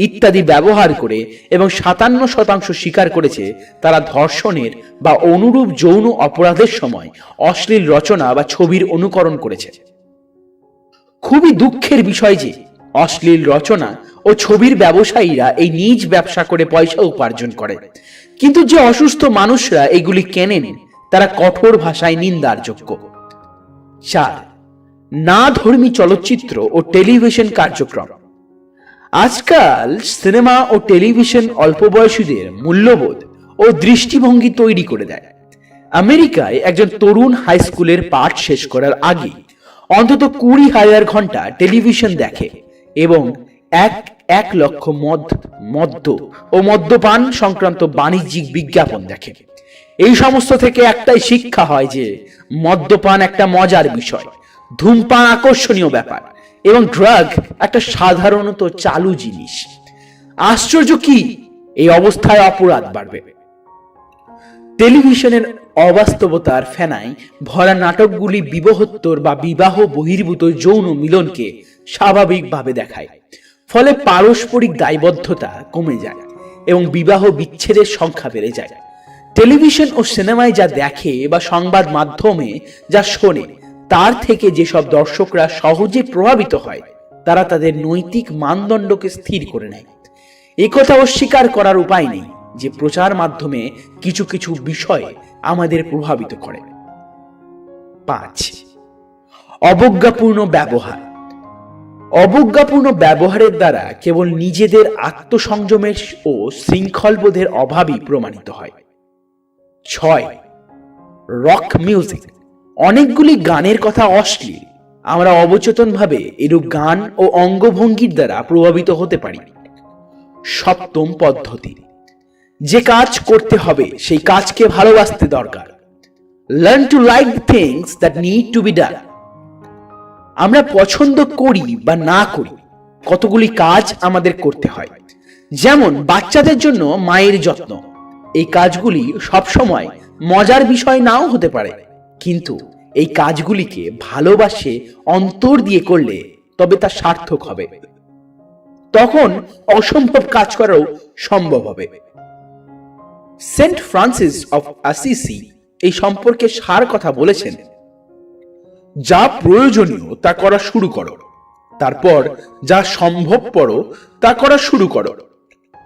ইত্যাদি ব্যবহার করে, এবং 57% স্বীকার করেছে তারা ধর্ষণের বা অনুরূপ যৌন অপরাধের সময় অশ্লীল রচনা বা ছবির অনুকরণ করেছে। খুবই দুঃখের বিষয় যে অশ্লীল রচনা ও ছবির ব্যবসায়ীরা এই নিজ ব্যবসা করে পয়সা উপার্জন করে, কিন্তু যে অসুস্থ মানুষরা এগুলি কেনেন তারা কঠোর ভাষায় নিন্দার যোগ্য। 4. না ধর্মী চলচ্চিত্র ও টেলিভিশন কার্যক্রম। আজকাল সিনেমা ও টেলিভিশন অল্প বয়সীদের মূল্যবোধ ও দৃষ্টিভঙ্গি তৈরি করে দেয়। আমেরিকায় একজন তরুণ হাই স্কুলের পাঠ শেষ করার আগে অন্তত 20,000 ঘন্টা টেলিভিশন দেখে এবং 1 লক্ষ মদ্য ও মদ্যপান সংক্রান্ত বাণিজ্যিক বিজ্ঞাপন দেখে। এই সমস্ত থেকে একটাই শিক্ষা হয় যে মদ্যপান একটা মজার বিষয়, ধূমপান আকর্ষণীয় ব্যাপার এবং ড্রাগ একটা সাধারণত চালু জিনিস। আশ্চর্য কি, এই অবস্থায় অপরাধ বাড়বে। টেলিভিশনের অবাস্তবতার ফেনায় ভরা নাটকগুলি বিবাহোত্তর বা বিবাহ বহির্ভূত যৌন মিলনকে স্বাভাবিকভাবে দেখায়, ফলে পারস্পরিক দায়বদ্ধতা কমে যায় এবং বিবাহ বিচ্ছেদের সংখ্যা বেড়ে যায়। টেলিভিশন ও সিনেমায় যা দেখে বা সংবাদ মাধ্যমে যা শোনে তার থেকে যেসব দর্শকরা সহজে প্রভাবিত হয় তারা তাদের নৈতিক মানদণ্ডকে স্থির করে নেয়। একথা অস্বীকার করার উপায় নেই যে প্রচার মাধ্যমে কিছু কিছু বিষয়ে আমাদের প্রভাবিত করে। 5. অবজ্ঞাপূর্ণ ব্যবহার। অবজ্ঞাপূর্ণ ব্যবহারের দ্বারা কেবল নিজেদের আত্মসংযমের ও শৃঙ্খলবোধের অভাবই প্রমাণিত হয়। 6. Rock music. অনেকগুলি গানের কথা অশ্লীল। আমরা অবচেতনভাবে এরূপ গান ও অঙ্গভঙ্গির দ্বারা প্রভাবিত হতে পারি। 7ম পদ্ধতি, যে কাজ করতে হবে সেই কাজকে ভালোবাসতে দরকার। Learn to like the things that need to be done. আমরা পছন্দ করি বা না করি কতগুলি কাজ আমাদের করতে হয়, যেমন বাচ্চাদের জন্য মায়ের যত্ন। এই কাজগুলি সবসময় মজার বিষয় নাও হতে পারে, কিন্তু এই কাজগুলিকে ভালোবাসে অন্তর দিয়ে করলে তবে তা সার্থক হবে। তখন অসম্ভব কাজ করাও সম্ভব হবে। সেন্ট ফ্রান্সিস অফ অ্যাসিসি এই সম্পর্কে সার কথা বলেছেন, যা প্রয়োজনীয় তা করা শুরু করো, তারপর যা সম্ভবপর তা করা শুরু করো,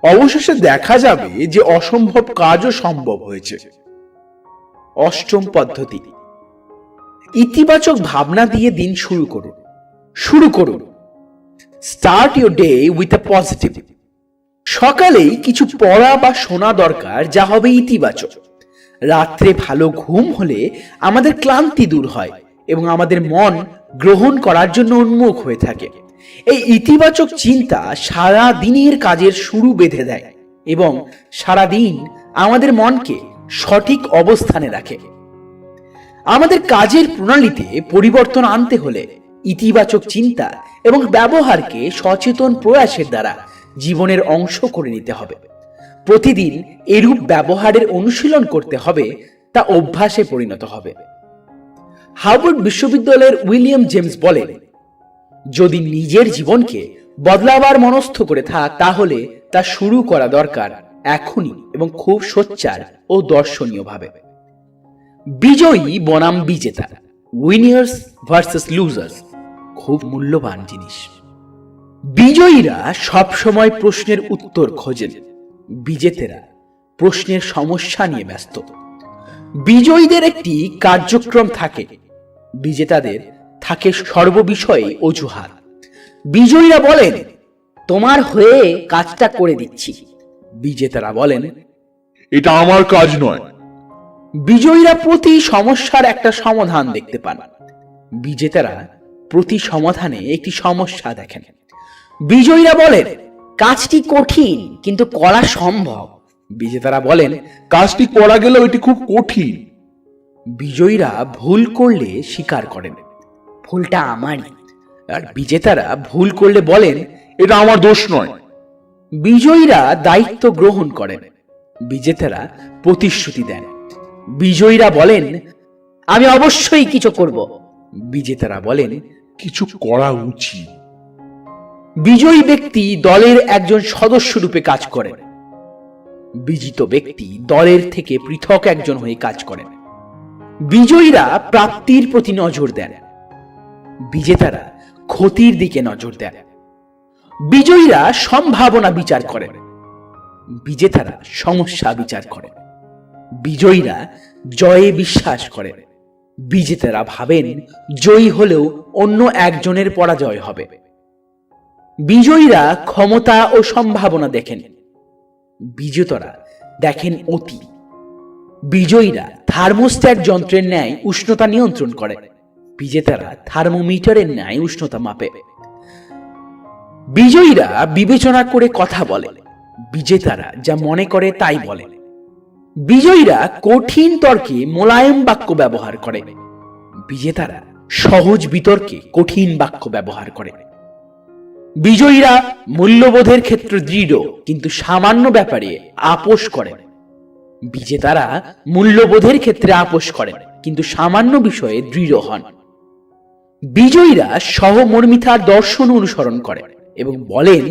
অবশেষে দেখা যাবে যে অসম্ভব কাজও সম্ভব হয়েছে। 8ম পদ্ধতি, ইতিবাচক ভাবনা দিয়ে দিন শুরু করুন। Start your day with a positive. সকালেই কিছু পড়া বা শোনা দরকার, যা হবে ইতিবাচক। রাত্রে ভালো ঘুম হলে আমাদের ক্লান্তি দূর হয় এবং আমাদের মন গ্রহণ করার জন্য উন্মুখ হয়ে থাকে। এই ইতিবাচক চিন্তা সারা দিনের কাজের শুরু বেঁধে দেয় এবং সারা দিন আমাদের মনকে সঠিক অবস্থানে রাখে। আমাদের কাজের প্রণালীতে পরিবর্তন আনতে হলে ইতিবাচক চিন্তা এবং ব্যবহারকে সচেতন প্রয়াসের দ্বারা জীবনের অংশ করে নিতে হবে। প্রতিদিন এরূপ ব্যবহারের অনুশীলন করতে হবে, তা অভ্যাসে পরিণত হবে। হার্ভার্ড বিশ্ববিদ্যালয়ের উইলিয়াম জেমস বলেন, যদি নিজের জীবনকে বদলাবার মনস্থ করে থাক, তাহলে তা শুরু করা দরকার এখনই এবং খুব সোচ্চার ও দর্শনীয়ভাবে। বিজয়ী বনাম বিজেতা, উইনার্স ভার্সেস লুজার্স, খুব মূল্যবান জিনিস। বিজয়ীরা সবসময় প্রশ্নের উত্তর খোঁজেন, বিজেতারা প্রশ্নের সমস্যা নিয়ে ব্যস্ত। বিজয়ীদের একটি কার্যক্রম থাকে, বিজেতাদের থাকে সর্ববিষয়ে অজুহাত। বিজয়ীরা বলেন, তোমার হয়ে কাজটা করে দিচ্ছি। বিজেতারা বলেন, এটা আমার কাজ নয়। বিজয়ীরা প্রতি সমস্যার একটা সমাধান দেখতে পান, বিজেতারা প্রতি সমাধানে একটি সমস্যা দেখেন। বিজয়ীরা বলেন, কাজটি কঠিন কিন্তু করা সম্ভব। বিজেতারা বলেন, কাজটি করা গেলেও এটি খুব কঠিন। বিজয়ীরা ভুল করলে স্বীকার করেন, ভুলটা আমারই। আর বিজেতারা ভুল করলে বলেন, এটা আমার দোষ নয়। বিজয়ীরা দায়িত্ব গ্রহণ করেন, বিজেতারা প্রতিশ্রুতি দেন। বিজয়ীরা বলেন, আমি অবশ্যই কিছু করব। বিজেতারা বলেন, কিছু করা উচিত। বিজয়ী ব্যক্তি দলের একজন সদস্য রূপে কাজ করেন, বিজিত ব্যক্তি দলের থেকে পৃথক একজন হয়ে কাজ করেন। বিজয়ীরা প্রাপ্তির প্রতি নজর দেন, বিজেতারা ক্ষতির দিকে নজর দেন। বিজয়ীরা সম্ভাবনা বিচার করেন, বিজেতারা সমস্যা বিচার করেন। বিজয়ীরা জয়ে বিশ্বাস করেন, বিজেতারা ভাবেন জয়ী হলেও অন্য একজনের পরাজয় হবে। বিজয়ীরা ক্ষমতা ও সম্ভাবনা দেখেন, বিজেতারা দেখেন অতি। বিজয়ীরা থার্মোস্ট্যাট যন্ত্রের ন্যায় উষ্ণতা নিয়ন্ত্রণ করে, বিজেতারা থার্মোমিটারের ন্যায় উষ্ণতা মাপে। বিজয়ীরা বিবেচনা করে কথা বলে, বিজেতারা যা মনে করে তাই বলে। বিজয়ীরা কঠিন তর্কে মোলায়েম বাক্য ব্যবহার করে, বিজেতারা সহজ বিতর্কে কঠিন বাক্য ব্যবহার করে। বিজয়ীরা মূল্যবোধের ক্ষেত্রে দৃঢ় কিন্তু সামান্য ব্যাপারে আপোষ করেন, বিজেতারা মূল্যবোধের ক্ষেত্রে আপোষ করেন কিন্তু সামান্য বিষয়ে দৃঢ় হন। বিজয়ীরা সহমর্মিতার দর্শন অনুসরণ করেন এবং বলেন,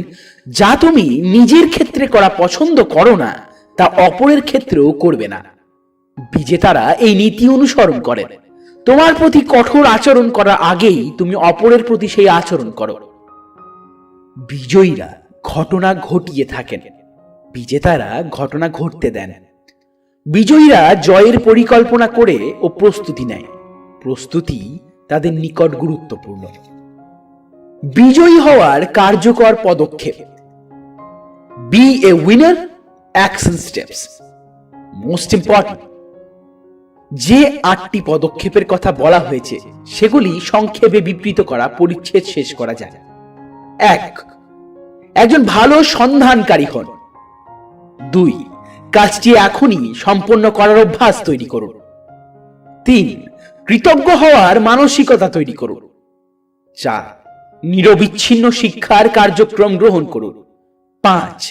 যা তুমি নিজের ক্ষেত্রে করা পছন্দ করো না, তা অপরের ক্ষেত্রেও করবে না। বিজেতারা এই নীতি অনুসরণ করেন, তোমার প্রতি কঠোর আচরণ করার আগেই তুমি অপরের প্রতি সেই আচরণ করো। বিজয়ীরা ঘটনা ঘটিয়ে থাকেন, বিজেতারা ঘটনা ঘটতে দেন। বিজয়ীরা জয়ের পরিকল্পনা করে ও প্রস্তুতি নেয়, প্রস্তুতি তাদের নিকট গুরুত্বপূর্ণ। বিজয়ী হওয়ার কার্যকর পদক্ষেপ, be a winner, action steps, most important. যে 8টি পদক্ষেপের কথা বলা হয়েছে সেগুলি সংক্ষেপে বিবৃত করা পরিচ্ছেদ শেষ করা যায়। 1. একজন ভালো সন্ধানকারী হন। 2. কাজটি এখনই সম্পন্ন করার অভ্যাস তৈরি করুন। 3. কৃতজ্ঞ হওয়ার মানসিকতা তৈরি করুন। 4. নিরবিচ্ছিন্ন শিক্ষার কার্যক্রম গ্রহণ করুন। 5.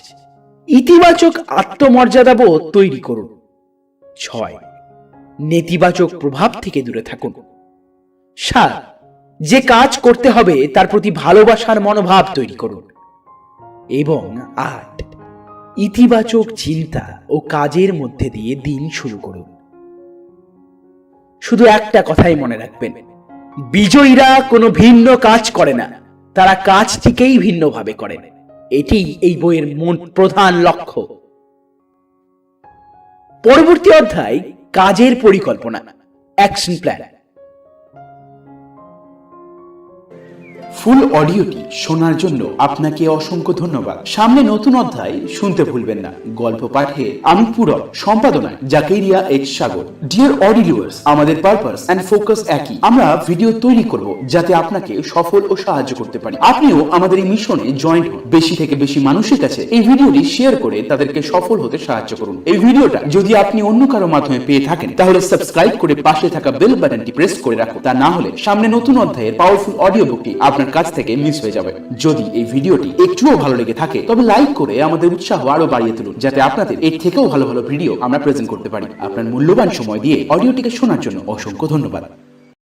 ইতিবাচক আত্মমর্যাদাবোধ তৈরি করুন। 6. নেতিবাচক প্রভাব থেকে দূরে থাকুন। 7. যে কাজ করতে হবে তার প্রতি ভালোবাসার মনোভাব তৈরি করুন। এবং 8. ইতিবাচক চিন্তা ও কাজের মধ্যে দিয়ে দিন শুরু করুন। শুধু একটা কথাই মনে রাখবেন, বিজয়ীরা কোনো ভিন্ন কাজ করে না, তারা কাজটিকেই ভিন্নভাবে করেন। এটি এই বইয়ের প্রধান লক্ষ্য। পরবর্তী অধ্যায়, কাজের পরিকল্পনা, অ্যাকশন প্ল্যান। ফুল অডিওটি শোনার জন্য আপনাকে অসংখ্য ধন্যবাদ। সামনে নতুন অধ্যায় শুনতে ভুলবেন না। গল্প পাঠে আমি পুরো, সম্পাদনায় জাকেরিয়া এইচ সাগর। ডিয়ার অডিওয়ার্স, আমাদের পারপাস এন্ড ফোকাস একই। আমরা ভিডিও তৈরি করব যাতে আপনাকে সফল ও সাহায্য করতে পারি। আপনিও আমাদের এই মিশনে জয়েন হন। বেশি থেকে বেশি মানুষের কাছে এই ভিডিওটি শেয়ার করে তাদেরকে সফল হতে সাহায্য করুন। এই ভিডিওটা যদি আপনি অন্য কারো মাধ্যমে পেয়ে থাকেন তাহলে সাবস্ক্রাইব করে পাশে থাকা বেল বাটনটি প্রেস করে রাখুন। তা না হলে সামনে নতুন অধ্যায়ের পাওয়ারফুল অডিও বুকটি আপনার কাছ থেকে মিস হয়ে যাবে। যদি এই ভিডিওটি একটুও ভালো লেগে থাকে তবে লাইক করে আমাদের উৎসাহ আরো বাড়িয়ে তুলুন, যাতে আপনাদের এর থেকেও ভালো ভালো ভিডিও আমরা প্রেজেন্ট করতে পারি। আপনার মূল্যবান সময় দিয়ে অডিওটিকে শোনার জন্য অসংখ্য ধন্যবাদ।